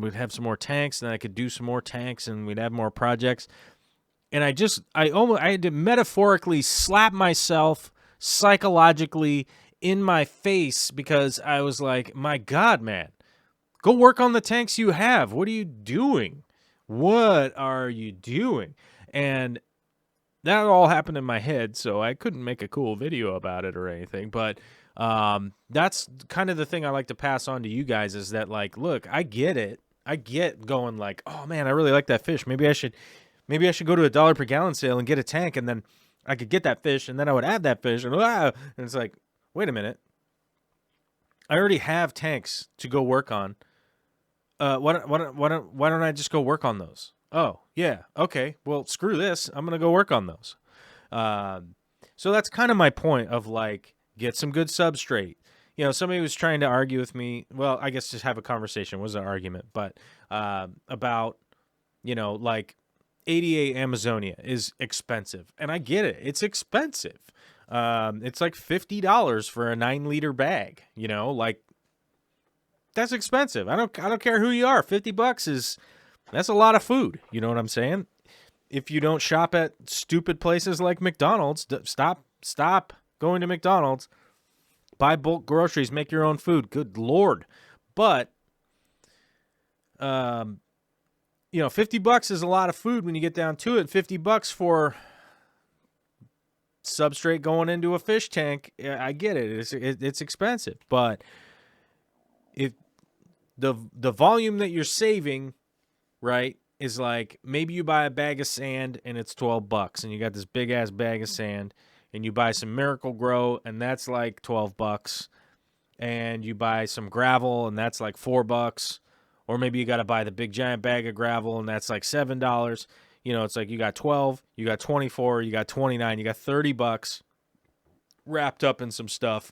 A: we'd have some more tanks, and then I could do some more tanks, and we'd have more projects. And I had to metaphorically slap myself psychologically in my face because I was like, my God, man, go work on the tanks you have. What are you doing? And that all happened in my head, so I couldn't make a cool video about it or anything. But that's kind of the thing I like to pass on to you guys is that, like, look, I get it. I get going like, oh, man, I really like that fish. Maybe I should go to a $1 per gallon sale and get a tank, and then I could get that fish, and then I would add that fish, and it's like, wait a minute. I already have tanks to go work on. Why don't I just go work on those? Oh, yeah. Okay. Well, screw this. I'm going to go work on those. So that's kind of my point of, like, get some good substrate. You know, somebody was trying to argue with me. Well, I guess just have a conversation was an argument, but about, you know, like 88 Amazonia is expensive. And I get it. It's expensive. It's like $50 for a 9-liter bag, you know, like that's expensive. I don't care who you are. $50 that's a lot of food. You know what I'm saying? If you don't shop at stupid places like McDonald's, stop going to McDonald's. Buy bulk groceries, make your own food. Good Lord. But, you know, $50 is a lot of food when you get down to it. $50 for substrate going into a fish tank. I get it. It's expensive. But if the volume that you're saving, right, is like maybe you buy a bag of sand and it's $12 and you got this big ass bag of sand, and you buy some Miracle Grow and that's like $12, and you buy some gravel and that's like $4, or maybe you got to buy the big giant bag of gravel and that's like $7. You know, it's like you got 12, you got 24, you got 29, you got $30 wrapped up in some stuff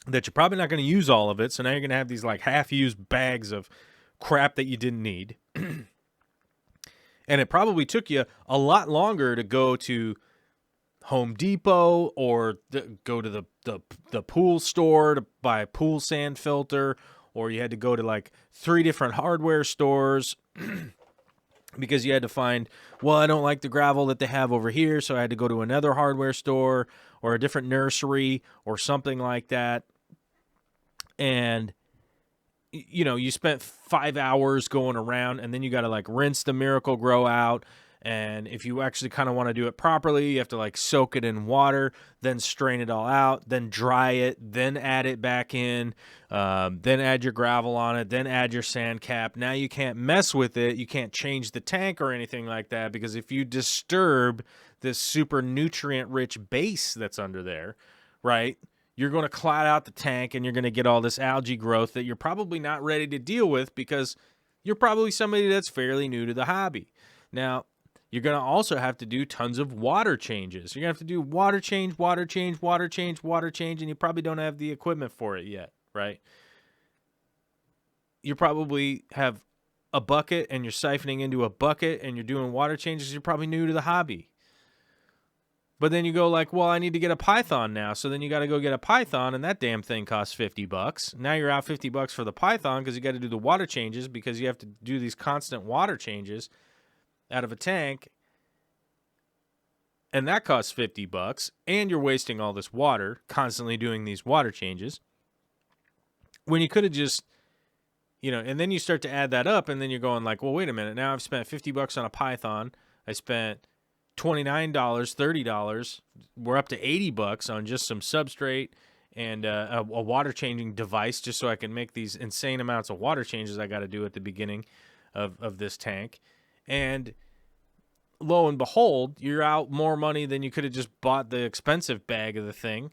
A: that you're probably not going to use all of it. So now you're going to have these like half-used bags of crap that you didn't need. And it probably took you a lot longer to go to Home Depot or go to the pool store to buy a pool sand filter, or you had to go to like 3 different hardware stores because you had to find, well, I don't like the gravel that they have over here, so I had to go to another hardware store or a different nursery or something like that. And you know, you spent 5 hours going around, and then you got to like rinse the Miracle Grow out. And if you actually kind of want to do it properly, you have to like soak it in water, then strain it all out, then dry it, then add it back in, then add your gravel on it, then add your sand cap. Now you can't mess with it. You can't change the tank or anything like that, because if you disturb this super nutrient-rich base that's under there, right, you're going to clot out the tank and you're going to get all this algae growth that you're probably not ready to deal with because you're probably somebody that's fairly new to the hobby. Now, you're going to also have to do tons of water changes. You're going to have to do water change, water change, water change, water change, and you probably don't have the equipment for it yet, right? You probably have a bucket and you're siphoning into a bucket and you're doing water changes. You're probably new to the hobby. But then you go like, well, I need to get a Python now. So then you got to go get a Python, and that damn thing costs $50. Now you're out $50 for the Python because you got to do the water changes, because you have to do these constant water changes out of a tank, and that costs $50, and you're wasting all this water constantly doing these water changes when you could have just, you know, and then you start to add that up, and then you're going like, well, wait a minute, now I've spent $50 on a Python, I spent $29, $30, we're up to $80 on just some substrate and a water changing device just so I can make these insane amounts of water changes I got to do at the beginning of this tank. And lo and behold, you're out more money than you could have just bought the expensive bag of the thing.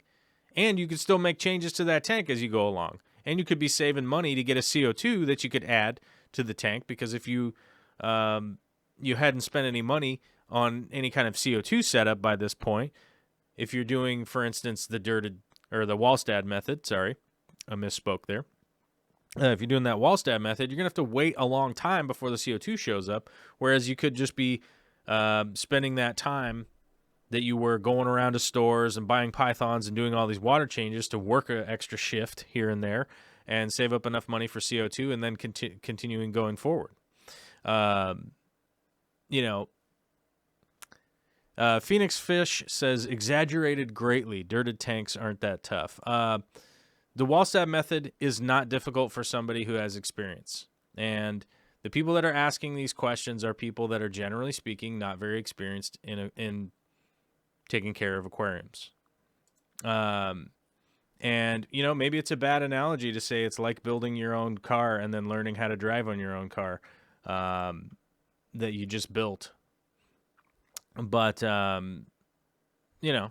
A: And you could still make changes to that tank as you go along. And you could be saving money to get a CO2 that you could add to the tank, because if you you hadn't spent any money on any kind of CO2 setup by this point, if you're doing, for instance, the Wallstad method, sorry, I misspoke there. If you're doing that Wallstad method, you're going to have to wait a long time before the CO2 shows up, whereas you could just be spending that time that you were going around to stores and buying Pythons and doing all these water changes to work an extra shift here and there and save up enough money for CO2 and then continuing going forward. You know, Phoenix Fish says, exaggerated greatly. Dirted tanks aren't that tough. The Wallstad method is not difficult for somebody who has experience. And the people that are asking these questions are people that are, generally speaking, not very experienced in taking care of aquariums. And, you know, maybe it's a bad analogy to say it's like building your own car and then learning how to drive on your own car that you just built. But, you know,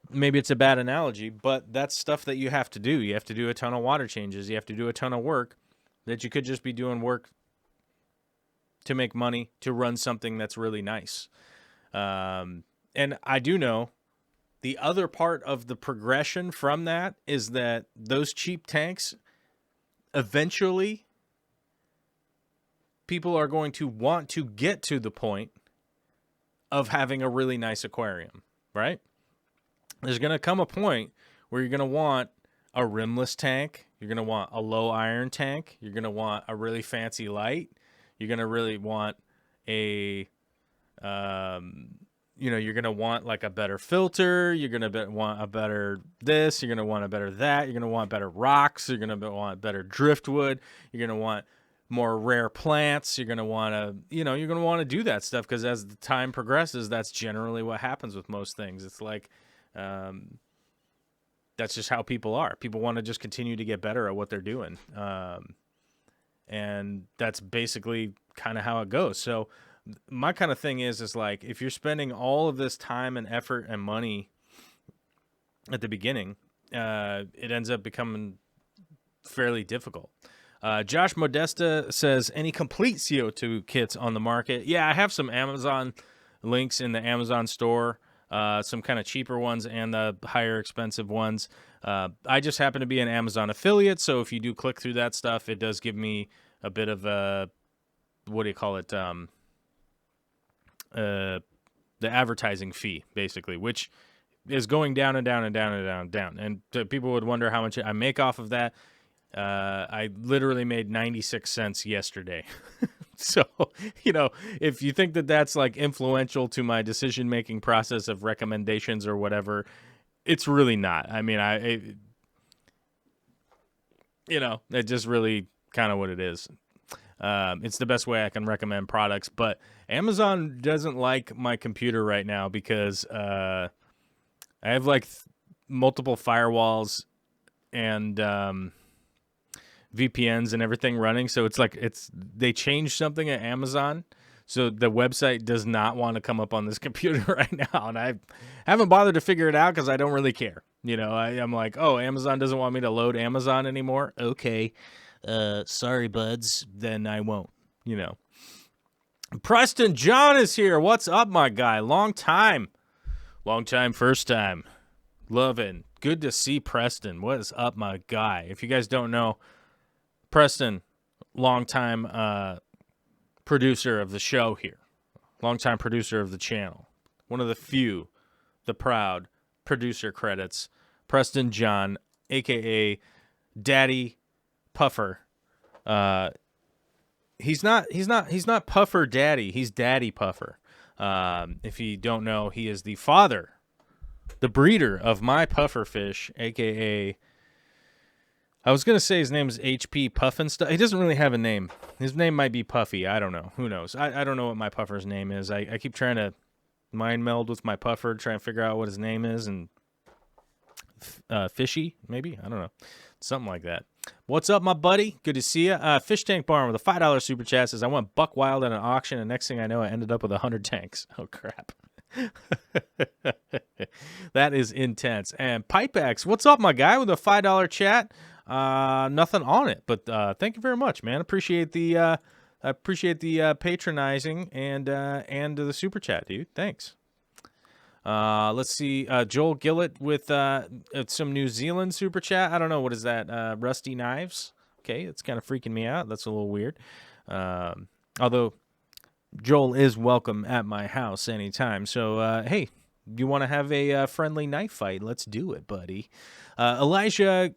A: maybe it's a bad analogy, but that's stuff that you have to do. You have to do a ton of water changes. You have to do a ton of work that you could just be doing work to make money, to run something that's really nice. And I do know the other part of the progression from that is that those cheap tanks, eventually, people are going to want to get to the point of having a really nice aquarium, right? There's going to come a point where you're going to want a rimless tank. You're going to want a low iron tank. You're going to want a really fancy light. You're going to really want a, you know, you're going to want like a better filter. You're going to want a better this. You're going to want a better that. You're going to want better rocks. You're going to want better driftwood. You're going to want more rare plants. You're going to want to, you know, you're going to want to do that stuff because as the time progresses, that's generally what happens with most things. It's like, that's just how people are. People want to just continue to get better at what they're doing. And that's basically kind of how it goes. So my kind of thing is like, if you're spending all of this time and effort and money at the beginning, it ends up becoming fairly difficult. Josh Modesta says, any complete CO2 kits on the market? Yeah, I have some Amazon links in the Amazon store. some kind of cheaper ones and the higher expensive ones. I just happen to be an Amazon affiliate, so if you do click through that stuff, it does give me a bit of a, what do you call it, the advertising fee, basically, which is going down and down and down and down and down. And people would wonder how much I make off of that. I literally made 96 cents yesterday. So, if you think that that's like influential to my decision-making process of recommendations or whatever, it's really not. I mean, it's just really kind of what it is. It's the best way I can recommend products, but Amazon doesn't like my computer right now because I have like multiple firewalls and VPNs and everything running. So it's like they changed something at Amazon, so the website does not want to come up on this computer right now, and I haven't bothered to figure it out because I don't really care. I'm like, oh, Amazon doesn't want me to load Amazon anymore. Okay, sorry, buds. Then I won't. Preston John is here. What's up, my guy? Long time, first time. Loving. Good to see Preston. What is up, my guy? If you guys don't know, Preston, longtime producer of the show here, longtime producer of the channel, one of the few, the proud producer credits. Preston John, aka Daddy Puffer. He's not Puffer Daddy. He's Daddy Puffer. If you don't know, he is the father, the breeder of my puffer fish, aka, I was going to say his name is HP Puffinstuff. He doesn't really have a name. His name might be Puffy. I don't know. Who knows? I don't know what my puffer's name is. I keep trying to mind meld with my puffer, trying to figure out what his name is, and Fishy, maybe? I don't know. Something like that. What's up, my buddy? Good to see you. Fish Tank Barn with a $5 super chat says, I went buck wild at an auction, and next thing I know, I ended up with 100 tanks. Oh, crap. That is intense. And Pipex, what's up, my guy, with a $5 chat? Nothing on it, but thank you very much, man. Appreciate the patronizing and the super chat, dude. Thanks. Let's see. Joel Gillett with some New Zealand super chat. I don't know, what is that? Rusty Knives. Okay, it's kind of freaking me out. That's a little weird. Although Joel is welcome at my house anytime. So hey, you want to have a friendly knife fight? Let's do it, buddy. Elijah.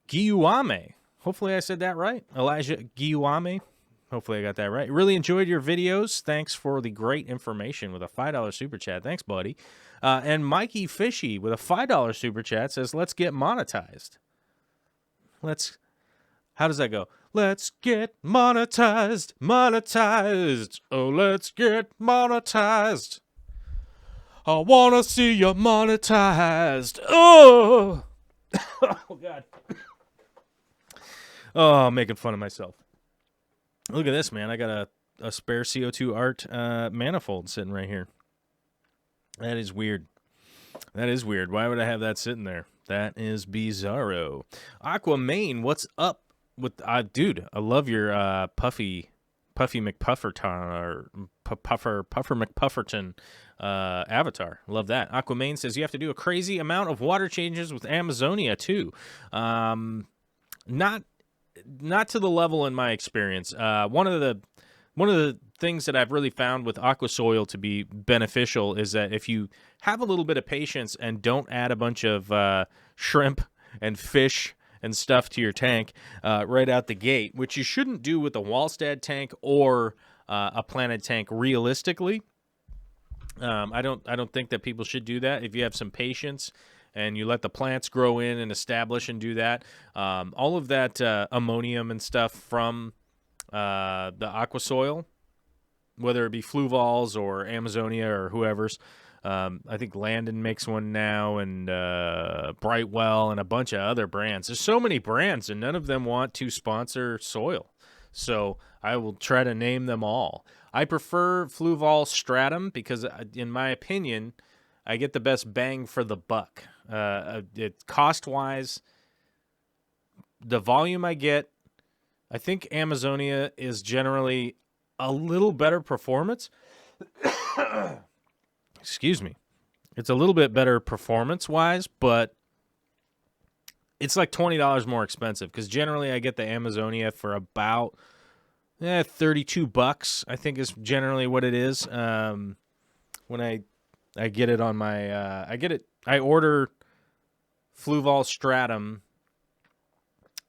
A: Guillaume. Hopefully I said that right. Elijah Guillaume. Hopefully I got that right. Really enjoyed your videos. Thanks for the great information with a $5 super chat. Thanks, buddy. And Mikey Fishy with a $5 super chat says, let's get monetized. How does that go? Let's get monetized. Monetized. Oh, let's get monetized. I want to see you monetized. Oh. Oh, God. Oh, I'm making fun of myself. Look at this, man. I got a spare CO2 art manifold sitting right here. That is weird. That is weird. Why would I have that sitting there? That is bizarro. Aquamain, what's up with dude? I love your Puffy McPufferton or Puffer McPufferton avatar. Love that. Aquamain says you have to do a crazy amount of water changes with Amazonia too. Not to the level in my experience. One of the things that I've really found with aqua soil to be beneficial is that if you have a little bit of patience and don't add a bunch of shrimp and fish and stuff to your tank right out the gate, which you shouldn't do with a Wallstad tank or a Planet tank realistically. I don't think that people should do that. If you have some patience and you let the plants grow in and establish and do that, all of that ammonium and stuff from the aqua soil, whether it be Fluvols or Amazonia or whoever's, I think Landon makes one now, and Brightwell and a bunch of other brands. There's so many brands, and none of them want to sponsor soil. So I will try to name them all. I prefer Fluvol Stratum because, in my opinion, I get the best bang for the buck. It cost-wise, the volume I get, I think Amazonia is generally a little better performance. Excuse me. It's a little bit better performance-wise, but it's like $20 more expensive because generally I get the Amazonia for about $32, I think is generally what it is. When I get it on my I order Fluval Stratum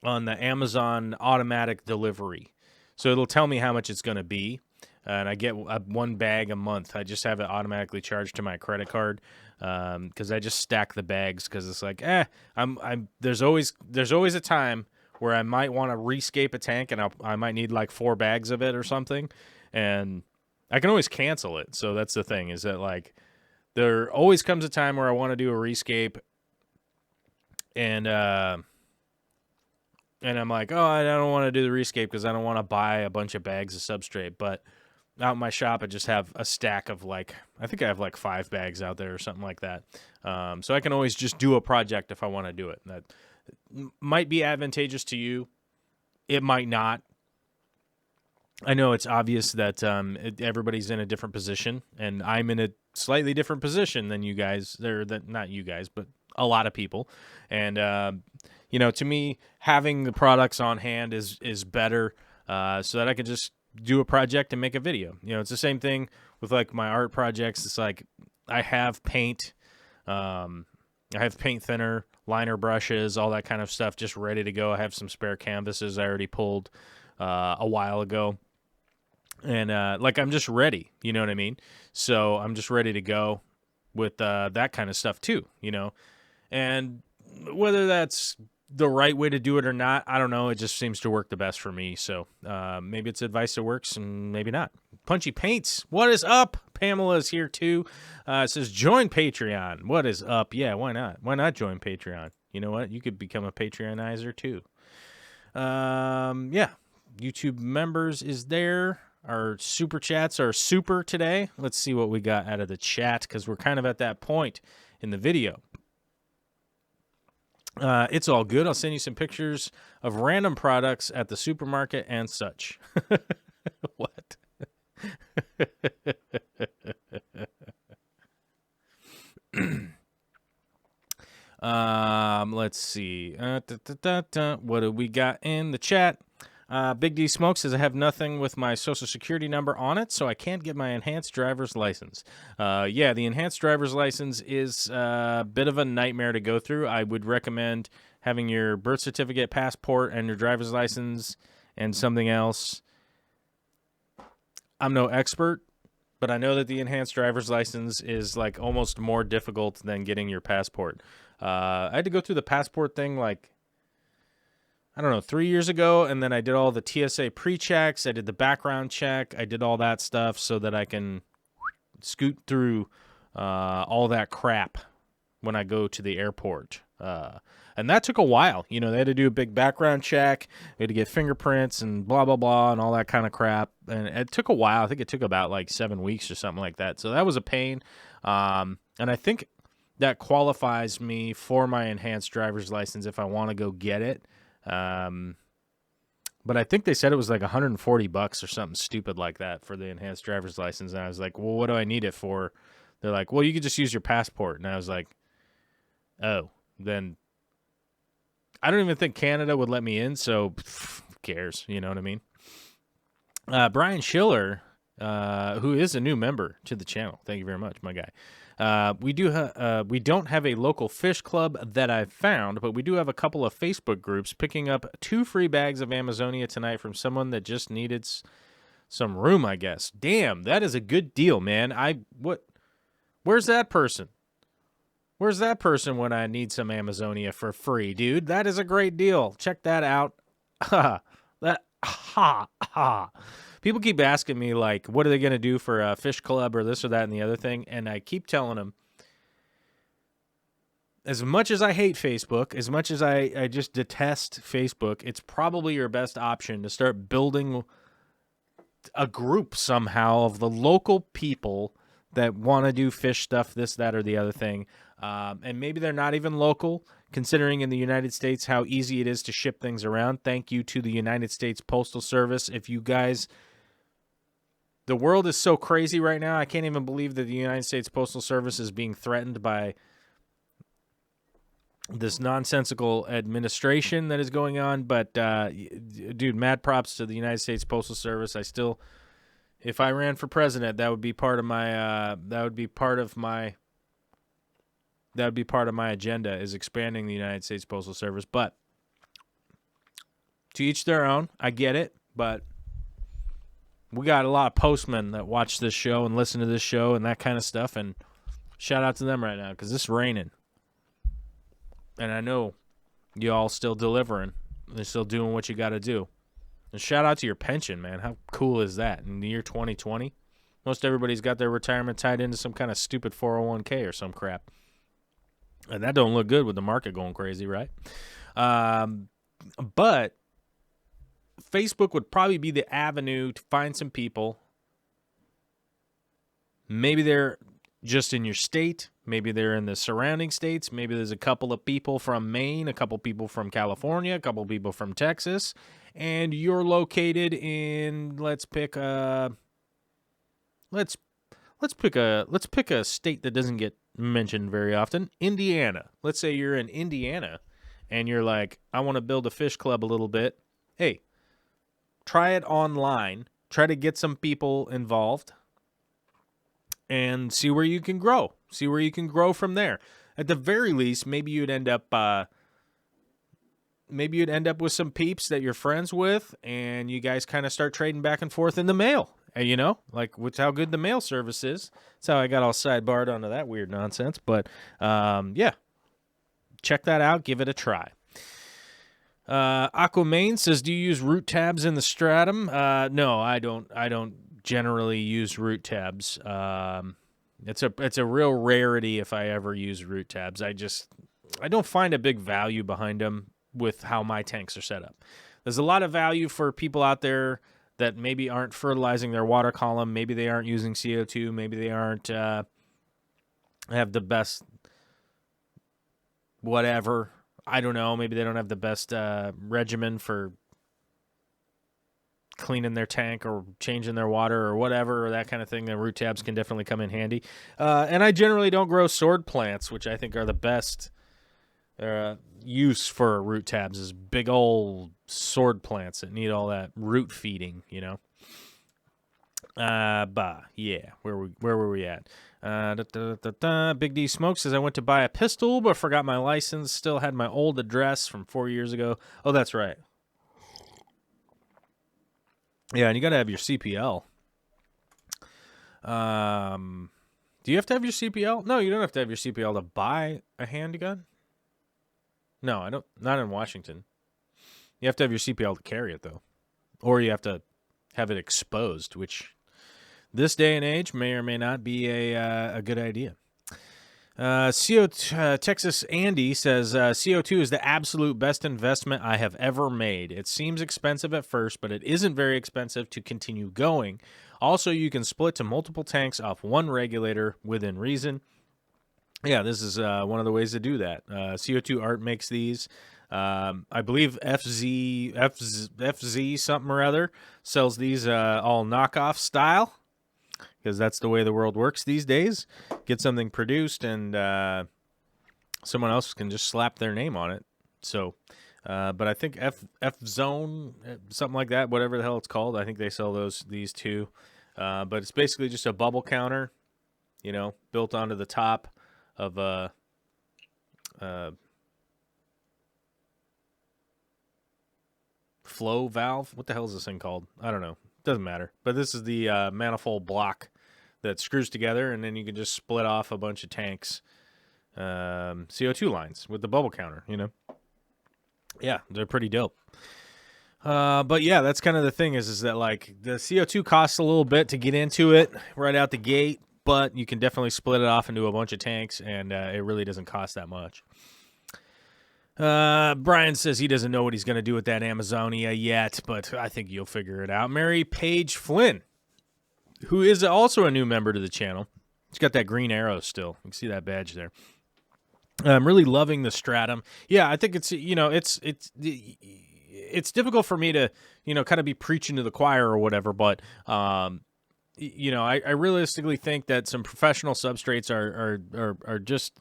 A: on the Amazon automatic delivery. So it'll tell me how much it's going to be. And I get one bag a month. I just have it automatically charged to my credit card because I just stack the bags because it's like, there's always a time where I might want to rescape a tank and I might need like 4 bags of it or something. And I can always cancel it. So that's the thing, is that like there always comes a time where I want to do a rescape and I'm like, oh, I don't want to do the rescape because I don't want to buy a bunch of bags of substrate. But out in my shop, I just have a stack of like, I think I have like 5 bags out there or something like that. So I can always just do a project if I want to do it. That might be advantageous to you. It might not. I know it's obvious that everybody's in a different position, and I'm in a slightly different position than you guys. Not you guys, but a lot of people. And to me, having the products on hand is better, so that I can just do a project and make a video. It's the same thing with like my art projects. It's like I have paint, I have paint thinner, liner brushes, all that kind of stuff just ready to go. I have some spare canvases I already pulled a while ago. And I'm just ready, you know what I mean? So I'm just ready to go with that kind of stuff too, And whether that's the right way to do it or not, I don't know. It just seems to work the best for me. So maybe it's advice that works and maybe not. Punchy Paints, what is up? Pamela's here too. It says, join Patreon. What is up? Yeah, why not? Why not join Patreon? You know what? You could become a Patreonizer too. Yeah, YouTube members is there. Our super chats are super today. Let's see what we got out of the chat because we're kind of at that point in the video. It's all good. I'll send you some pictures of random products at the supermarket and such. What? Let's see. What do we got in the chat? Big D Smoke says, I have nothing with my social security number on it, so I can't get my enhanced driver's license. Yeah, the enhanced driver's license is a bit of a nightmare to go through. I would recommend having your birth certificate, passport, and your driver's license and something else. I'm no expert, but I know that the enhanced driver's license is like almost more difficult than getting your passport. I had to go through the passport thing like, I don't know, 3 years ago, and then I did all the TSA pre-checks. I did the background check. I did all that stuff so that I can scoot through all that crap when I go to the airport. And that took a while. They had to do a big background check. We had to get fingerprints and blah, blah, blah, and all that kind of crap. And it took a while. I think it took about like 7 weeks or something like that. So that was a pain. And I think that qualifies me for my enhanced driver's license if I want to go get it. But I think they said it was like $140 or something stupid like that for the enhanced driver's license. And I was like, well, what do I need it for? They're like, well, you could just use your passport. And I was like, oh, then I don't even think Canada would let me in. So who cares? You know what I mean? Brian Schiller, who is a new member to the channel. Thank you very much, my guy. We don't have a local fish club that I've found, but we do have a couple of Facebook groups. Picking up 2 free bags of Amazonia tonight from someone that just needed some room, I guess. Damn, that is a good deal, man. Where's that person? Where's that person when I need some Amazonia for free, dude? That is a great deal. Check that out. People keep asking me, like, what are they going to do for a fish club or this or that and the other thing? And I keep telling them, as much as I hate Facebook, as much as I just detest Facebook, it's probably your best option to start building a group somehow of the local people that want to do fish stuff, this, that, or the other thing. And maybe they're not even local, considering in the United States how easy it is to ship things around. Thank you to the United States Postal Service. If you guys The world is so crazy right now. I can't even believe that the United States Postal Service is being threatened by this nonsensical administration that is going on. But, dude, mad props to the United States Postal Service. If I ran for president, that would be part of my, agenda, is expanding the United States Postal Service. But to each their own. I get it, but we got a lot of postmen that watch this show and listen to this show and that kind of stuff, and shout out to them right now because it's raining. And I know you all still delivering. They're still doing what you got to do. And shout out to your pension, man. How cool is that? In the year 2020, most everybody's got their retirement tied into some kind of stupid 401k or some crap. And that don't look good with the market going crazy, right? But Facebook would probably be the avenue to find some people. Maybe they're just in your state. Maybe they're in the surrounding states. Maybe there's a couple of people from Maine, a couple people from California, a couple people from Texas, and you're located in, let's pick a state that doesn't get mentioned very often, Indiana. Let's say you're in Indiana and you're like, I want to build a fish club a little bit. Hey, try it online. Try to get some people involved and see where you can grow. See where you can grow from there. At the very least, maybe you'd end up with some peeps that you're friends with, and you guys kind of start trading back and forth in the mail. You know, like with how good the mail service is. That's how I got all sidebarred onto that weird nonsense. But yeah, check that out. Give it a try. Aquamain says, do you use root tabs in the stratum? No, I don't generally use root tabs. It's a real rarity if I ever use root tabs. I don't find a big value behind them with how my tanks are set up. There's a lot of value for people out there that maybe aren't fertilizing their water column. Maybe they aren't using CO2. Maybe they aren't have the best whatever. I don't know. Maybe they don't have the best regimen for cleaning their tank or changing their water or whatever, or that kind of thing. The root tabs can definitely come in handy. And I generally don't grow sword plants, which I think are the best use for root tabs, is big old sword plants that need all that root feeding, you know. Yeah, where were we at? Big D Smoke says, I went to buy a pistol but forgot my license. Still had my old address from 4 years ago. Oh, that's right. Yeah, and you got to have your CPL. Do you have to have your CPL? No, you don't have to have your CPL to buy a handgun. No, I don't. Not in Washington. You have to have your CPL to carry it, though. Or you have to have it exposed, which this day and age may or may not be a good idea. Texas Andy says, CO2 is the absolute best investment I have ever made. It seems expensive at first, but it isn't very expensive to continue going. Also, you can split to multiple tanks off one regulator within reason. Yeah, this is one of the ways to do that. CO2 Art makes these. I believe FZ something or other sells these all knockoff style, because that's the way the world works these days. Get something produced and someone else can just slap their name on it. So, but I think F Zone, something like that, whatever the hell it's called, I think they sell these too. But it's basically just a bubble counter, you know, built onto the top of a flow valve. What the hell is this thing called? I don't know. Doesn't matter. But this is the manifold block that screws together, and then you can just split off a bunch of tanks, CO2 lines with the bubble counter, you know? Yeah, they're pretty dope. But yeah, that's kind of the thing is that like the CO2 costs a little bit to get into it right out the gate, but you can definitely split it off into a bunch of tanks, and it really doesn't cost that much. Brian says he doesn't know what he's going to do with that Amazonia yet, but I think you'll figure it out. Mary Page Flynn, who is also a new member to the channel. She's got that green arrow still. You can see that badge there. I'm really loving the Stratum. Yeah, I think it's, you know, it's difficult for me to, you know, kind of be preaching to the choir or whatever, but you know, I realistically think that some professional substrates are just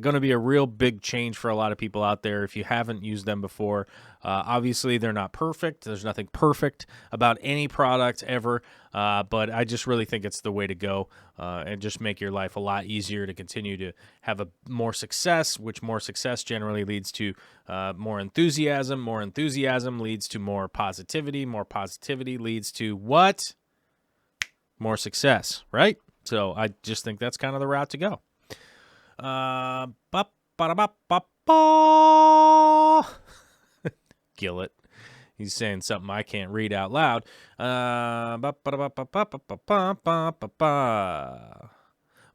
A: going to be a real big change for a lot of people out there if you haven't used them before. Obviously, they're not perfect. There's nothing perfect about any product ever, but I just really think it's the way to go and just make your life a lot easier to continue to have a more success, which more success generally leads to more enthusiasm. More enthusiasm leads to more positivity. More positivity leads to what? More success, right? So I just think that's kind of the route to go. Gillett. He's saying something I can't read out loud.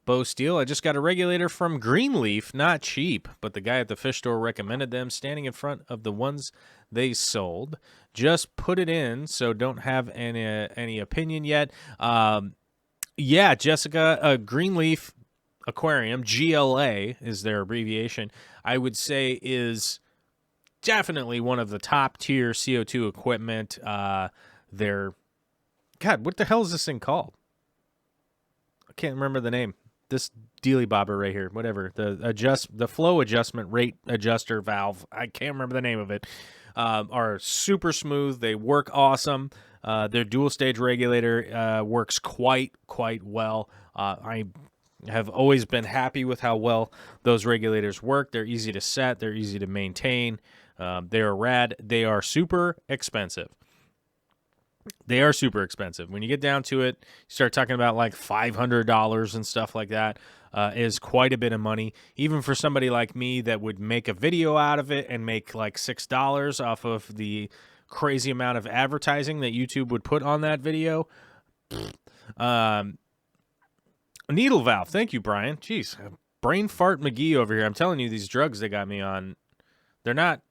A: Bo Steel, I just got a regulator from Greenleaf, not cheap, but the guy at the fish store recommended them, standing in front of the ones they sold. Just put it in, so don't have any opinion yet. Yeah, Jessica, Greenleaf Aquarium, GLA is their abbreviation, I would say is definitely one of the top tier CO2 equipment. They're, God, what the hell is this thing called? I can't remember the name. This dealy bobber right here, whatever, the flow adjustment rate adjuster valve, I can't remember the name of it, are super smooth. They work awesome. Their dual stage regulator works quite well. I have always been happy with how well those regulators work. They're easy to set. They're easy to maintain. They're rad. They are super expensive. They are super expensive. When you get down to it, you start talking about like $500 and stuff like that. Is quite a bit of money, even for somebody like me that would make a video out of it and make like $6 off of the crazy amount of advertising that YouTube would put on that video. Needle valve. Thank you, Brian. Jeez, brain fart McGee over here. I'm telling you, these drugs they got me on, they're not.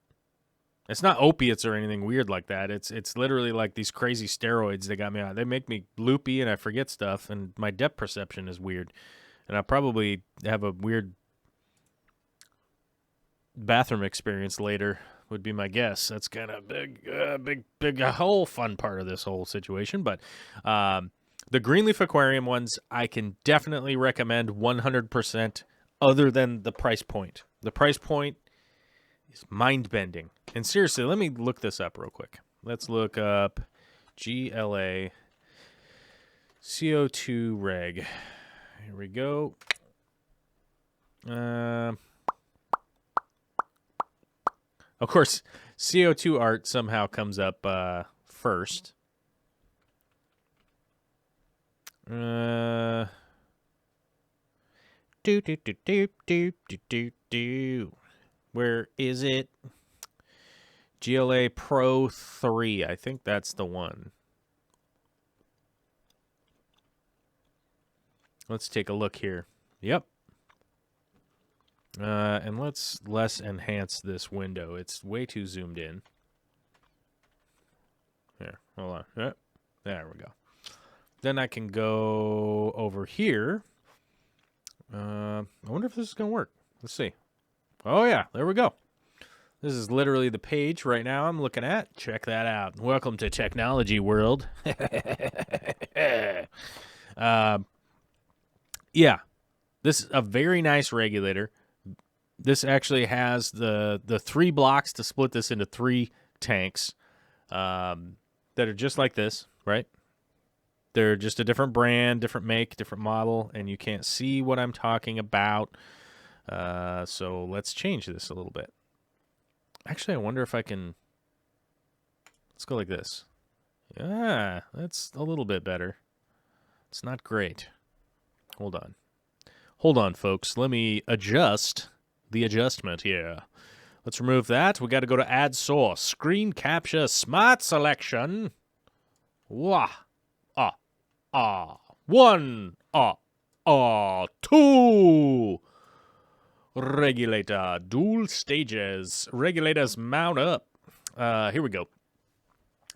A: It's not opiates or anything weird like that. It's literally like these crazy steroids they got me on. They make me loopy and I forget stuff, and my depth perception is weird. And I probably have a weird bathroom experience later, would be my guess. That's kind of big, a whole fun part of this whole situation. But the Greenleaf Aquarium ones, I can definitely recommend 100%, other than the price point. The price point is mind-bending. And seriously, let me look this up real quick. Let's look up GLA CO2 reg. Here we go. Of course, CO2 art somehow comes up first. Where is it? GLA Pro 3. I think that's the one. Let's take a look here. Yep. And let's less enhance this window. It's way too zoomed in. Here, hold on. Yep. There we go. Then I can go over here. I wonder if this is going to work. Let's see. Oh, yeah. There we go. This is literally the page right now I'm looking at. Check that out. Welcome to Technology World. Yeah. This is a very nice regulator. This actually has the 3 blocks to split this into 3 tanks that are just like this, right? They're just a different brand, different make, different model, and you can't see what I'm talking about. So let's change this a little bit. Actually, I wonder if I can... Let's go like this. Yeah, that's a little bit better. It's not great. Hold on. Hold on, folks. Let me adjust the adjustment here. Let's remove that. We got to go to Add Source. Screen Capture Smart Selection. Wah. 1. 2. Regulator. Dual stages. Regulators mount up. Here we go.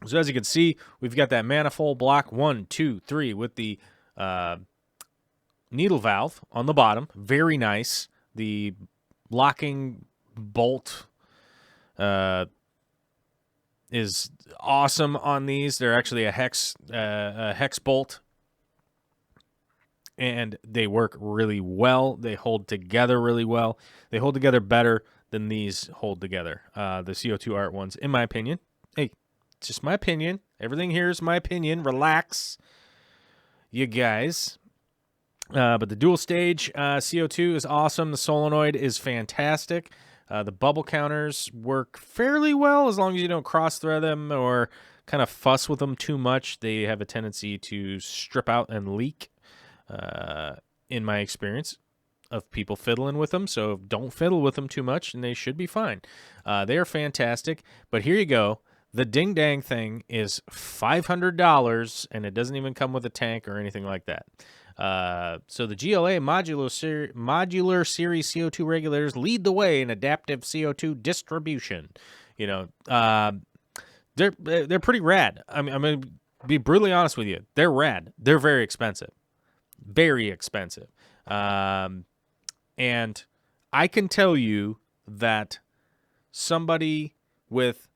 A: So as you can see, we've got that manifold block 1, 2, 3 with the needle valve on the bottom. Very nice. The locking bolt is awesome on these. They're actually a hex bolt. and they work really well. They hold together really well. They hold together better than these hold together, the CO2 Art ones, in my opinion. Hey, it's just my opinion. Everything here is my opinion. Relax, you guys. But the dual stage CO2 is awesome. The solenoid is fantastic. The bubble counters work fairly well as long as you don't cross-thread them or kind of fuss with them too much. They have a tendency to strip out and leak, in my experience of people fiddling with them. So don't fiddle with them too much, and they should be fine. They are fantastic. But here you go. The Ding Dang thing is $500, and it doesn't even come with a tank or anything like that. So the GLA modular series CO2 regulators lead the way in adaptive CO2 distribution. You know, they're pretty rad. I'm going to be brutally honest with you. They're rad. They're very expensive. Very expensive. And I can tell you that somebody with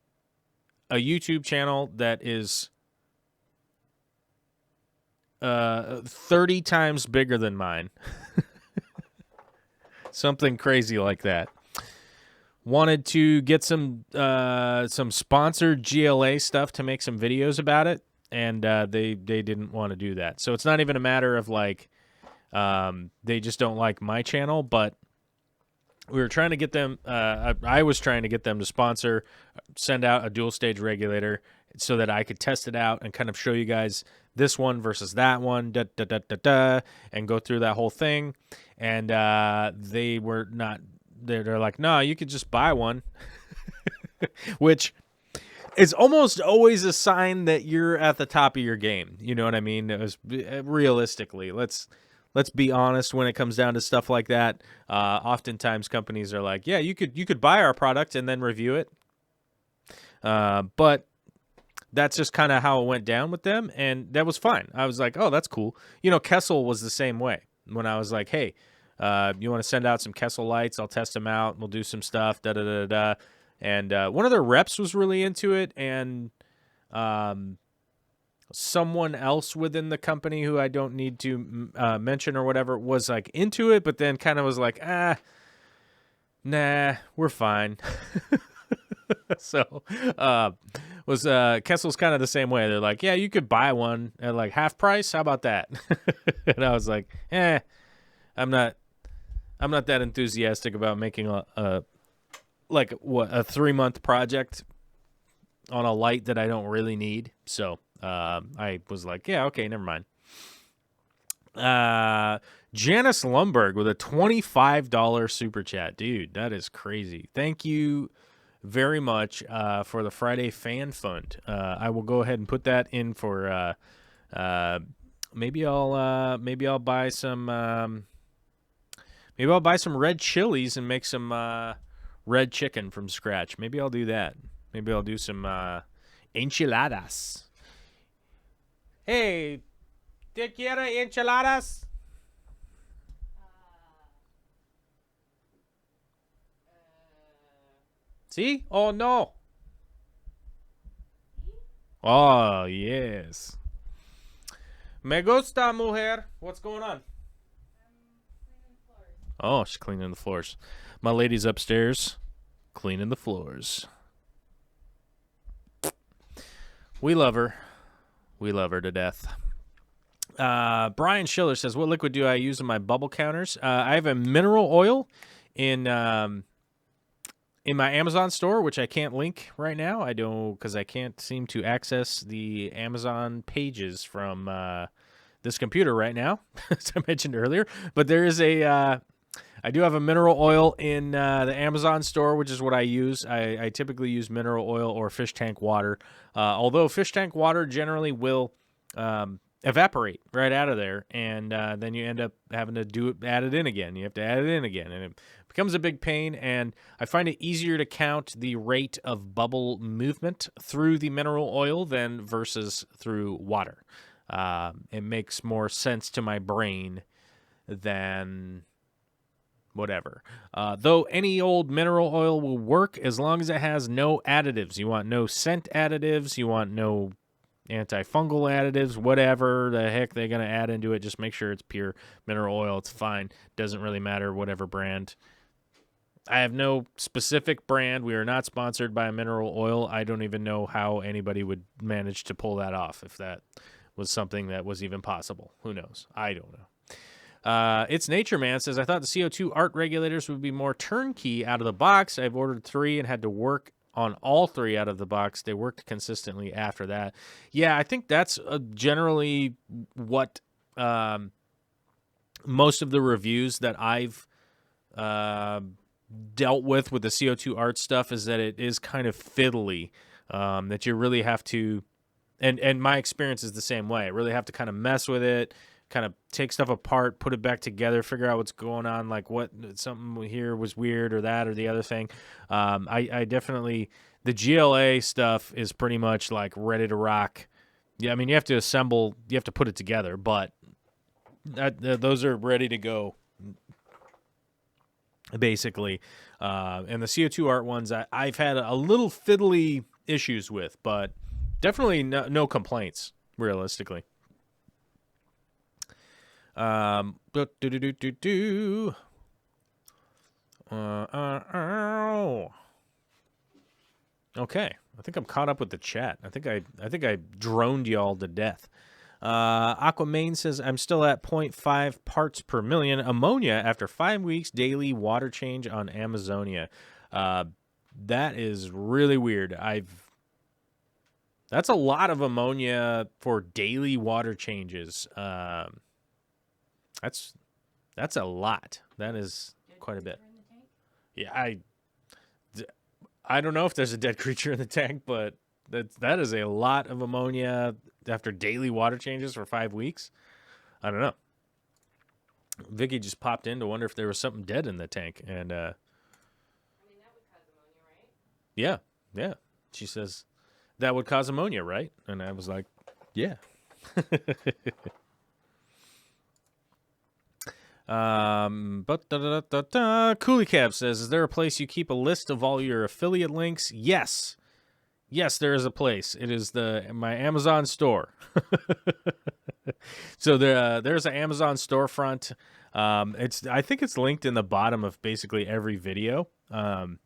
A: a YouTube channel that is 30 times bigger than mine, something crazy like that, wanted to get some sponsored GLA stuff to make some videos about it, and they didn't want to do that. So it's not even a matter of like they just don't like my channel, but we were trying to get them, I was trying to get them to send out a dual stage regulator so that I could test it out and kind of show you guys this one versus that one, and go through that whole thing. And they were not, they're like, no, you could just buy one, which is almost always a sign that you're at the top of your game. You know what I mean? It was, realistically, let's be honest when it comes down to stuff like that. Oftentimes companies are like, yeah, you could buy our product and then review it. But that's just kind of how it went down with them, and that was fine. I was like, oh, that's cool. You know, Kessel was the same way. When I was like, hey, you want to send out some Kessel lights? I'll test them out. We'll do some stuff, da-da-da-da. And one of their reps was really into it, and someone else within the company who I don't need to mention or whatever was like into it, but then kind of was like, nah, we're fine. So Kessel's kind of the same way. They're like, yeah, you could buy one at like half price. How about that? And I was like, I'm not that enthusiastic about making a 3-month project on a light that I don't really need. So I was like, yeah, okay, never mind. Janice Lumberg with a $25 super chat. Dude, that is crazy. Thank you very much for the Friday Fan Fund. I will go ahead and put that in for maybe I'll buy some red chilies and make some red chicken from scratch. Maybe I'll do that. Maybe I'll do some enchiladas. Hey, ¿te quiere enchiladas? See? Oh, no. Oh, yes. Me gusta, mujer. What's going on? Oh, she's cleaning the floors. My lady's upstairs cleaning the floors. We love her. We love her to death. Brian Schiller says, what liquid do I use in my bubble counters? I have a mineral oil in my Amazon store, which I can't link right now. I don't, because I can't seem to access the Amazon pages from this computer right now, as I mentioned earlier. But there is I do have a mineral oil in the Amazon store, which is what I use. I typically use mineral oil or fish tank water, although fish tank water generally will evaporate right out of there, and then you end up having to add it in again. You have to add it in again, and it becomes a big pain, and I find it easier to count the rate of bubble movement through the mineral oil than versus through water. It makes more sense to my brain than whatever. Though any old mineral oil will work as long as it has no additives. You want no scent additives. You want no antifungal additives, whatever the heck they're going to add into it. Just make sure it's pure mineral oil. It's fine. Doesn't really matter whatever brand. I have no specific brand. We are not sponsored by a mineral oil. I don't even know how anybody would manage to pull that off, if that was something that was even possible. Who knows? I don't know. It's Nature Man says, I thought the CO2 art regulators would be more turnkey out of the box. I've ordered 3 and had to work on all 3 out of the box. They worked consistently after that. Yeah, I think that's generally what most of the reviews that I've dealt with the CO2 art stuff is that it is kind of fiddly, that you really have to, and my experience is the same way. I really have to kind of mess with it, kind of take stuff apart, put it back together, figure out what's going on, like what something here was weird or that or the other thing. I definitely, the GLA stuff is pretty much like ready to rock. Yeah, I mean, you have to assemble, you have to put it together, but those are ready to go, basically. And the CO2 art ones I've had a little fiddly issues with, but definitely no complaints, realistically. Okay, I think I'm caught up with the chat. I think I droned y'all to death. Aquamain says, I'm still at 0.5 parts per million ammonia after 5 weeks daily water change on Amazonia. That is really weird. That's a lot of ammonia for daily water changes. That's a lot. That is quite a bit. Yeah, I don't know if there's a dead creature in the tank, but that is a lot of ammonia after daily water changes for 5 weeks. I don't know. Vicky just popped in to wonder if there was something dead in the tank, and I mean, that would cause ammonia, right? Yeah. She says that would cause ammonia, right? And I was like, yeah. Coolie Cab says, is there a place you keep a list of all your affiliate links? Yes, there is a place. It is my Amazon store. So there's an Amazon storefront. I think it's linked in the bottom of basically every video. Every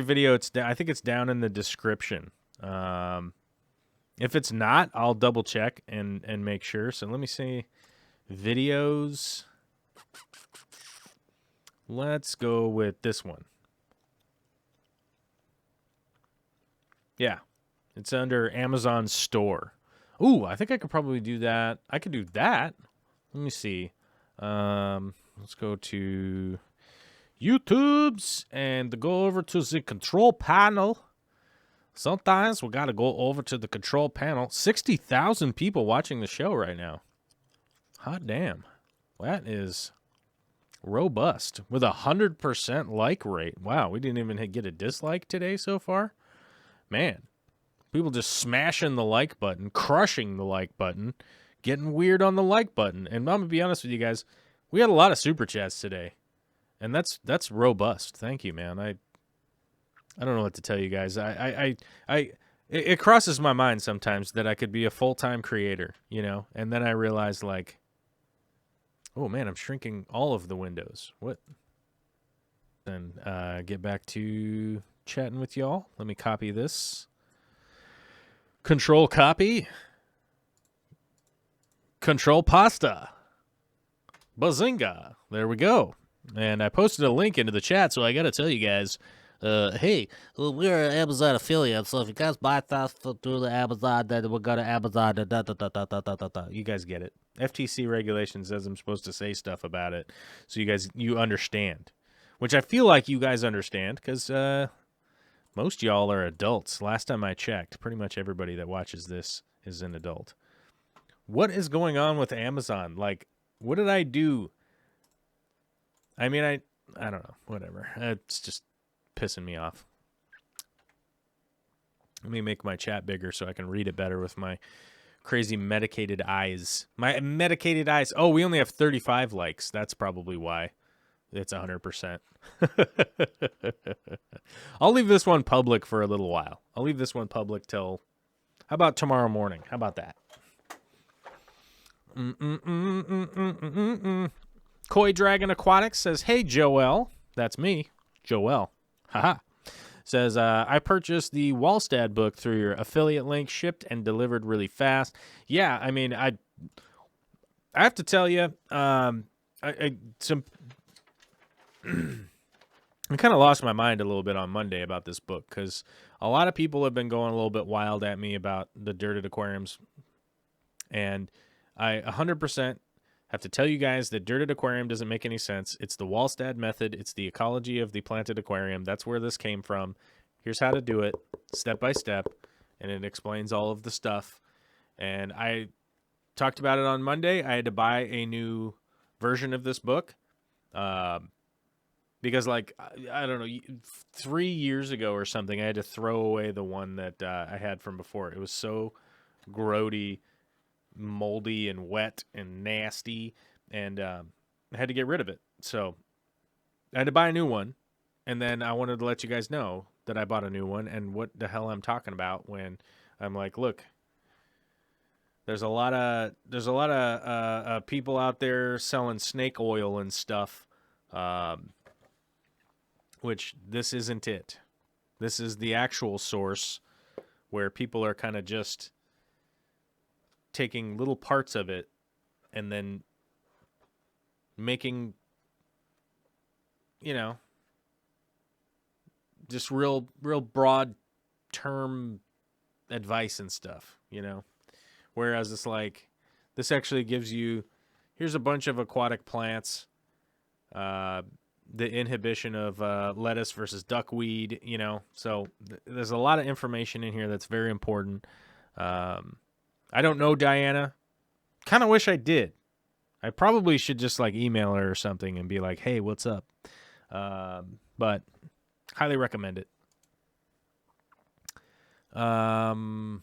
A: video, I think it's down in the description. If it's not, I'll double check and make sure. So let me see. Videos. Let's go with this one. Yeah, it's under Amazon Store. Ooh, I think I could probably do that. I could do that. Let me see. Let's go to YouTube's and go over to the control panel. Sometimes we got to go over to the control panel. 60,000 people watching the show right now. Hot damn. That is robust. With 100% like rate. Wow, we didn't even get a dislike today so far. Man, people just smashing the like button, crushing the like button, getting weird on the like button. And I'm going to be honest with you guys, we had a lot of super chats today. And that's robust. Thank you, man. I don't know what to tell you guys. It crosses my mind sometimes that I could be a full-time creator, you know? And then I realize, like, oh, man, I'm shrinking all of the windows. What? Then get back to chatting with y'all. Let me copy this. Control copy. Control pasta. Bazinga. There we go. And I posted a link into the chat, so I got to tell you guys, hey, we're an Amazon affiliate, so if you guys buy stuff through the Amazon, then we'll go to Amazon. You guys get it. FTC regulation says I'm supposed to say stuff about it, so you understand. Which I feel like you guys understand, because most y'all are adults. Last time I checked, pretty much everybody that watches this is an adult. What is going on with Amazon? Like, what did I do? I mean, I don't know. Whatever. It's just pissing me off. Let me make my chat bigger so I can read it better with my crazy medicated eyes. My medicated eyes. Oh, we only have 35 likes. That's probably why. It's 100%. I'll leave this one public for a little while. I'll leave this one public till, how about tomorrow morning? How about that? Koi Dragon Aquatics says, hey, Joel. That's me, Joel. Haha. Says, I purchased the Wallstad book through your affiliate link, shipped and delivered really fast. Yeah, I mean, I have to tell you, I kind of lost my mind a little bit on Monday about this book because a lot of people have been going a little bit wild at me about the dirted aquariums. And I 100% have to tell you guys that dirted aquarium doesn't make any sense. It's the Wallstad method. It's the ecology of the planted aquarium. That's where this came from. Here's how to do it step by step. And it explains all of the stuff. And I talked about it on Monday. I had to buy a new version of this book. Because, like, I don't know, 3 years ago or something, I had to throw away the one that I had from before. It was so grody, moldy, and wet and nasty, and I had to get rid of it. So I had to buy a new one, and then I wanted to let you guys know that I bought a new one and what the hell I'm talking about when I'm like, look, there's a lot of people out there selling snake oil and stuff. Which this isn't it. This is the actual source where people are kind of just taking little parts of it and then making, you know, just real broad term advice and stuff, you know. Whereas it's like, this actually gives you, here's a bunch of aquatic plants, the inhibition of lettuce versus duckweed, you know. So there's a lot of information in here that's very important. I don't know Diana. Kind of wish I did. I probably should just like email her or something and be like, hey, what's up? But highly recommend it. Brian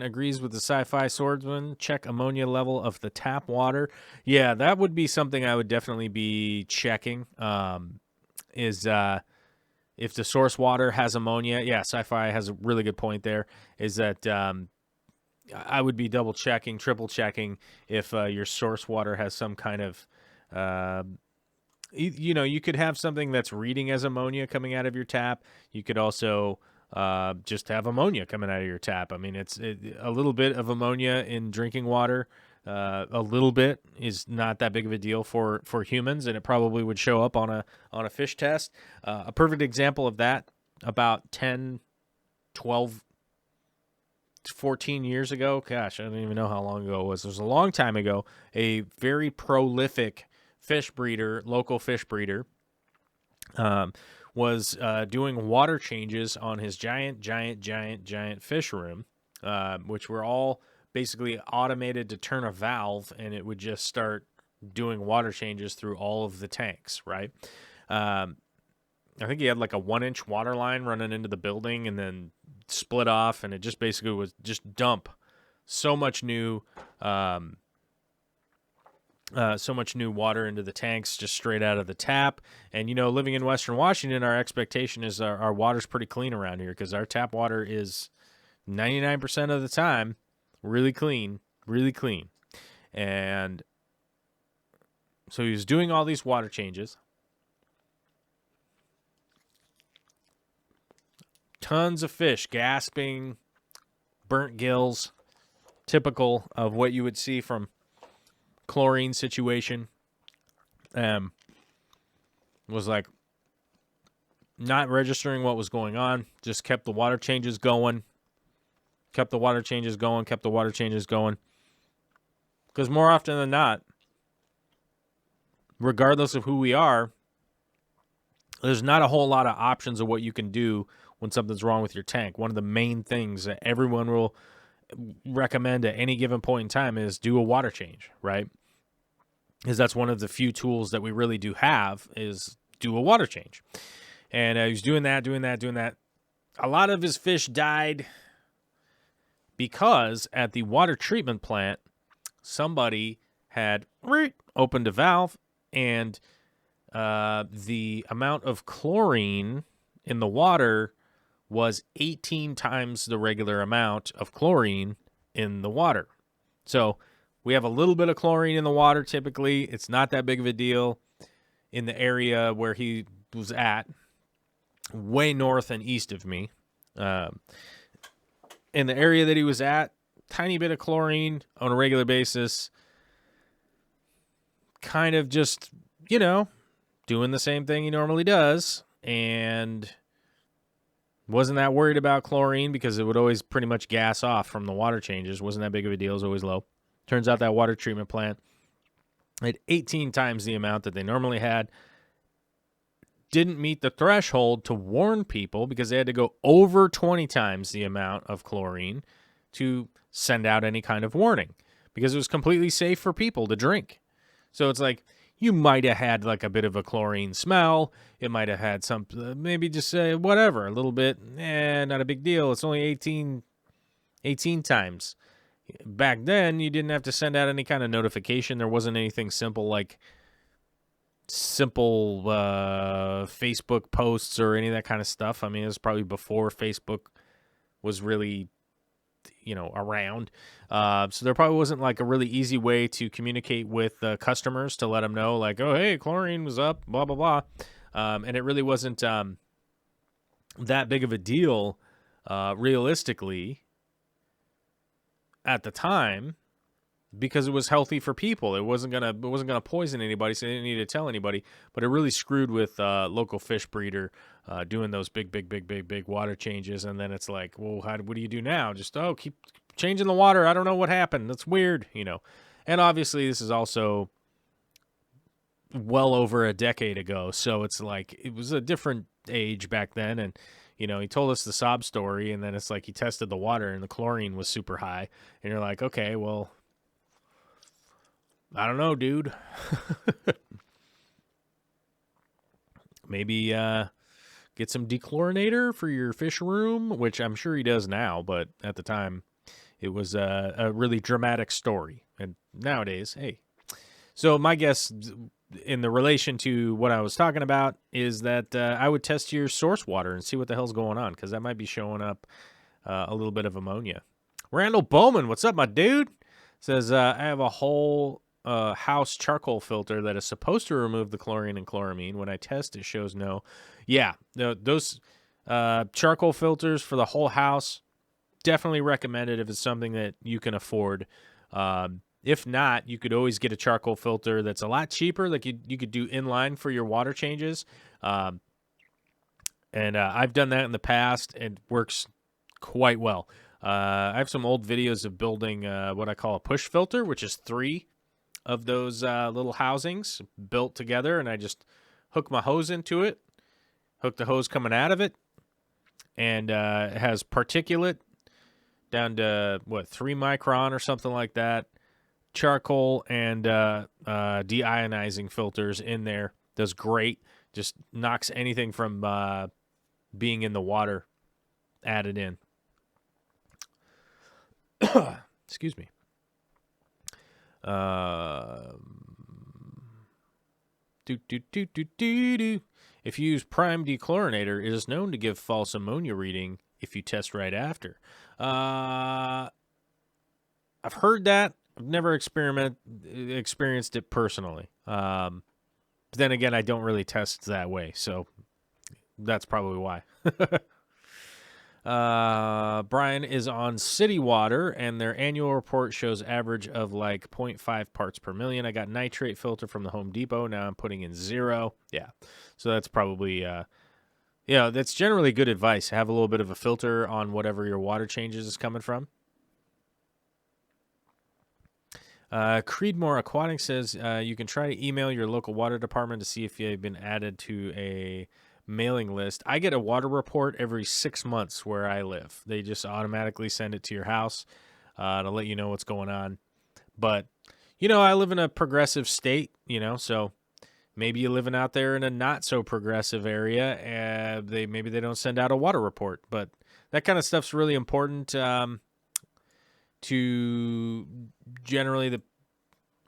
A: agrees with the sci-fi swordsman. Check ammonia level of the tap water. Yeah, that would be something I would definitely be checking. If the source water has ammonia, yeah, sci-fi has a really good point there. Is that I would be double checking, triple checking if your source water has some kind of you know, you could have something that's reading as ammonia coming out of your tap. You could also just have ammonia coming out of your tap. I mean, a little bit of ammonia in drinking water. A little bit is not that big of a deal for humans, and it probably would show up on a fish test. A perfect example of that, about 10, 12, 14 years ago. Gosh, I don't even know how long ago it was. It was a long time ago. A very prolific fish breeder, local fish breeder, was doing water changes on his giant fish room, which were all basically automated to turn a valve, and it would just start doing water changes through all of the tanks, right? I think he had like a 1-inch water line running into the building and then split off, and it just basically was just dump so much new water into the tanks just straight out of the tap. And, you know, living in Western Washington, our expectation is our water's pretty clean around here because our tap water is 99% of the time really clean. And so he was doing all these water changes. Tons of fish gasping, burnt gills, typical of what you would see from chlorine situation. Was like not registering what was going on, just kept the water changes going. Because more often than not, regardless of who we are, there's not a whole lot of options of what you can do when something's wrong with your tank. One of the main things that everyone will recommend at any given point in time is do a water change, right? Because that's one of the few tools that we really do have is do a water change. And he was doing that. A lot of his fish died because at the water treatment plant, somebody had opened a valve, and the amount of chlorine in the water was 18 times the regular amount of chlorine in the water. So we have a little bit of chlorine in the water typically. It's not that big of a deal in the area where he was at, way north and east of me. In the area that he was at, tiny bit of chlorine on a regular basis. Kind of just, doing the same thing he normally does. And wasn't that worried about chlorine because it would always pretty much gas off from the water changes. Wasn't that big of a deal. It was always low. Turns out that water treatment plant had 18 times the amount that they normally had. Didn't meet the threshold to warn people because they had to go over 20 times the amount of chlorine to send out any kind of warning because it was completely safe for people to drink. So it's like, you might have had like a bit of a chlorine smell. It might have had some, maybe just whatever, a little bit, not a big deal. It's only 18 times. Back then, you didn't have to send out any kind of notification. There wasn't anything simple like Facebook posts or any of that kind of stuff. I mean, it was probably before Facebook was really, around. So there probably wasn't like a really easy way to communicate with customers to let them know like, oh, hey, chlorine was up, blah, blah, blah. And it really wasn't that big of a deal realistically at the time because it was healthy for people. It wasn't gonna poison anybody, so they didn't need to tell anybody. But it really screwed with local fish breeder doing those big water changes. And then it's like, well, what do you do now? Just keep changing the water. I don't know what happened. That's weird, And obviously, this is also well over a decade ago, so it's like it was a different age back then. And he told us the sob story, and then it's like he tested the water, and the chlorine was super high. And you're like, okay, well, I don't know, dude. Maybe get some dechlorinator for your fish room, which I'm sure he does now, but at the time, it was a really dramatic story. And nowadays, hey. So my guess in the relation to what I was talking about is that I would test your source water and see what the hell's going on, because that might be showing up a little bit of ammonia. Randall Bowman, what's up, my dude? Says, I have a whole house charcoal filter that is supposed to remove the chlorine and chloramine. When I test, it shows no. Yeah, those charcoal filters for the whole house, definitely recommended if it's something that you can afford. If not, you could always get a charcoal filter that's a lot cheaper. Like you could do inline for your water changes. And I've done that in the past. It works quite well. I have some old videos of building what I call a push filter, which is 3 of those little housings built together. And I just hook my hose into it, hook the hose coming out of it. And it has particulate down to, 3 micron or something like that. Charcoal and deionizing filters in there. Does great. Just knocks anything from being in the water added in. Excuse me. If you use prime dechlorinator, it is known to give false ammonia reading if you test right after. I've heard that. I've never experienced it personally. But then again, I don't really test that way, so that's probably why. Brian is on City Water, and their annual report shows average of like 0.5 parts per million. I got nitrate filter from the Home Depot. Now I'm putting in 0. Yeah, so that's probably, that's generally good advice. Have a little bit of a filter on whatever your water changes is coming from. Creedmoor Aquatic says you can try to email your local water department to see if you've been added to a mailing list. I get a water report every 6 months where I live. They just automatically send it to your house to let you know what's going on. But, I live in a progressive state, so maybe you're living out there in a not so progressive area. Maybe they don't send out a water report, but that kind of stuff's really important to generally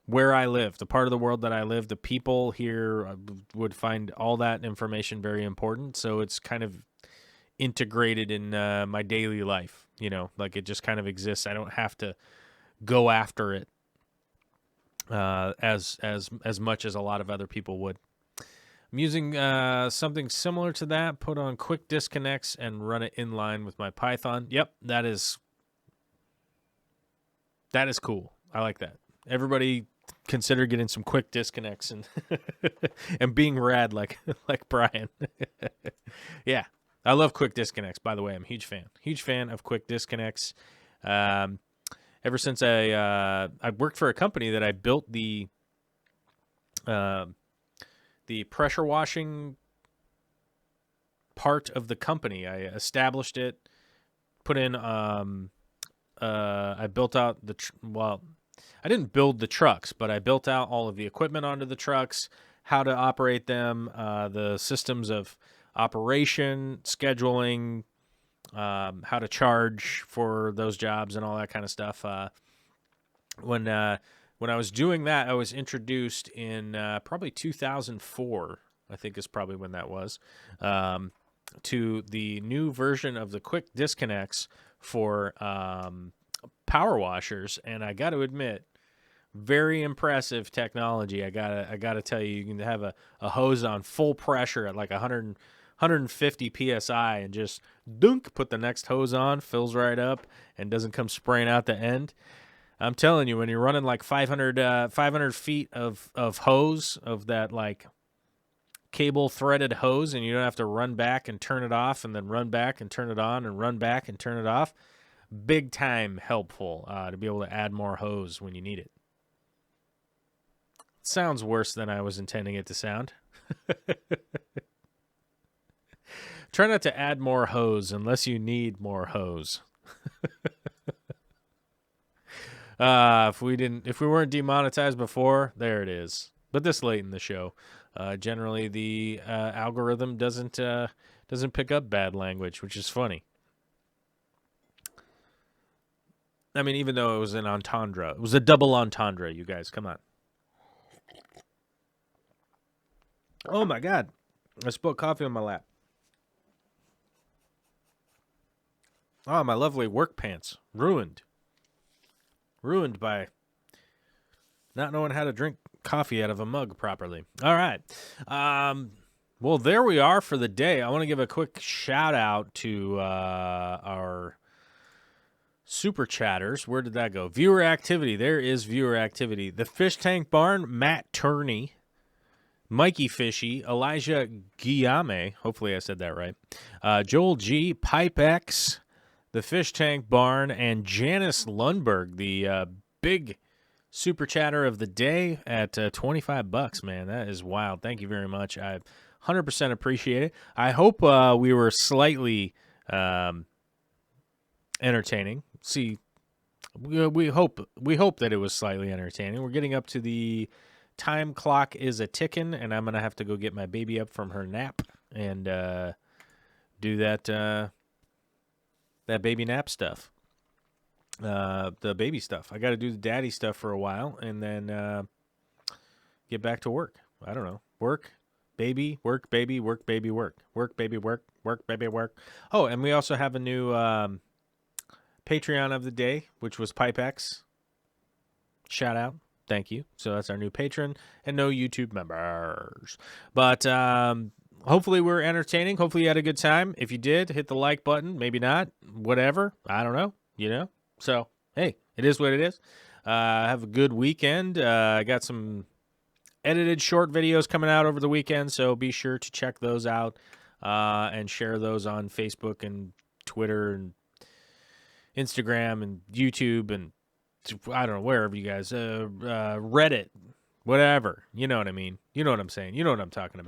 A: where I live, the part of the world that I live, the people here would find all that information very important. So it's kind of integrated in my daily life, like it just kind of exists. I don't have to go after it as much as a lot of other people would. I'm using something similar to that, put on quick disconnects and run it in line with my Python. Yep, that is cool. I like that. Everybody consider getting some quick disconnects and and being rad like Brian. Yeah, I love quick disconnects, by the way. I'm a huge fan of quick disconnects. Ever since I worked for a company that I built the pressure washing part of the company. I established it, put in, I built out I didn't build the trucks, but I built out all of the equipment onto the trucks, how to operate them, the systems of operation, scheduling, how to charge for those jobs and all that kind of stuff. When I was doing that, I was introduced in probably 2004, I think is probably when that was, to the new version of the quick disconnects for power washers. And I got to admit, very impressive technology. I gotta tell you, you can have a hose on full pressure at like 150 psi and just dunk, put the next hose on, fills right up, and doesn't come spraying out the end. I'm telling you, when you're running like 500 feet of hose, of that like cable threaded hose, and you don't have to run back and turn it off and then run back and turn it on and run back and turn it off, big time helpful to be able to add more hose when you need it. It sounds worse than I was intending it to sound. Try not to add more hose unless you need more hose. If we weren't demonetized before, there it is. But this late in the show, generally the algorithm doesn't pick up bad language, which is funny. I mean, even though it was an entendre, it was a double entendre. You guys, come on. Oh my God, I spilled coffee on my lap. Oh, my lovely work pants ruined by not knowing how to drink coffee out of a mug properly. All right. Well, there we are for the day. I want to give a quick shout out to our super chatters. Where did that go? Viewer activity. There is viewer activity. The Fish Tank Barn, Matt Turney, Mikey Fishy, Elijah Guillame. Hopefully I said that right. Joel G, Pipe X, the Fish Tank Barn, and Janice Lundberg, the big super chatter of the day at $25, man. That is wild. Thank you very much. I 100% appreciate it. I hope we were slightly entertaining. See, we hope that it was slightly entertaining. We're getting up to the time clock is a ticking, and I'm going to have to go get my baby up from her nap and do that baby nap stuff. The baby stuff. I got to do the daddy stuff for a while and then get back to work. I don't know. Work, baby, work, baby, work, baby, work. Work, baby, work, work, baby, work. Oh, and we also have a new Patreon of the day, which was PipeX. Shout out. Thank you. So that's our new patron and no YouTube members. But hopefully we're entertaining. Hopefully you had a good time. If you did, hit the like button. Maybe not. Whatever. I don't know. So, hey, it is what it is. Have a good weekend. I got some edited short videos coming out over the weekend, so be sure to check those out and share those on Facebook and Twitter and Instagram and YouTube and I don't know, wherever you guys, Reddit, whatever. You know what I mean? You know what I'm saying? You know what I'm talking about.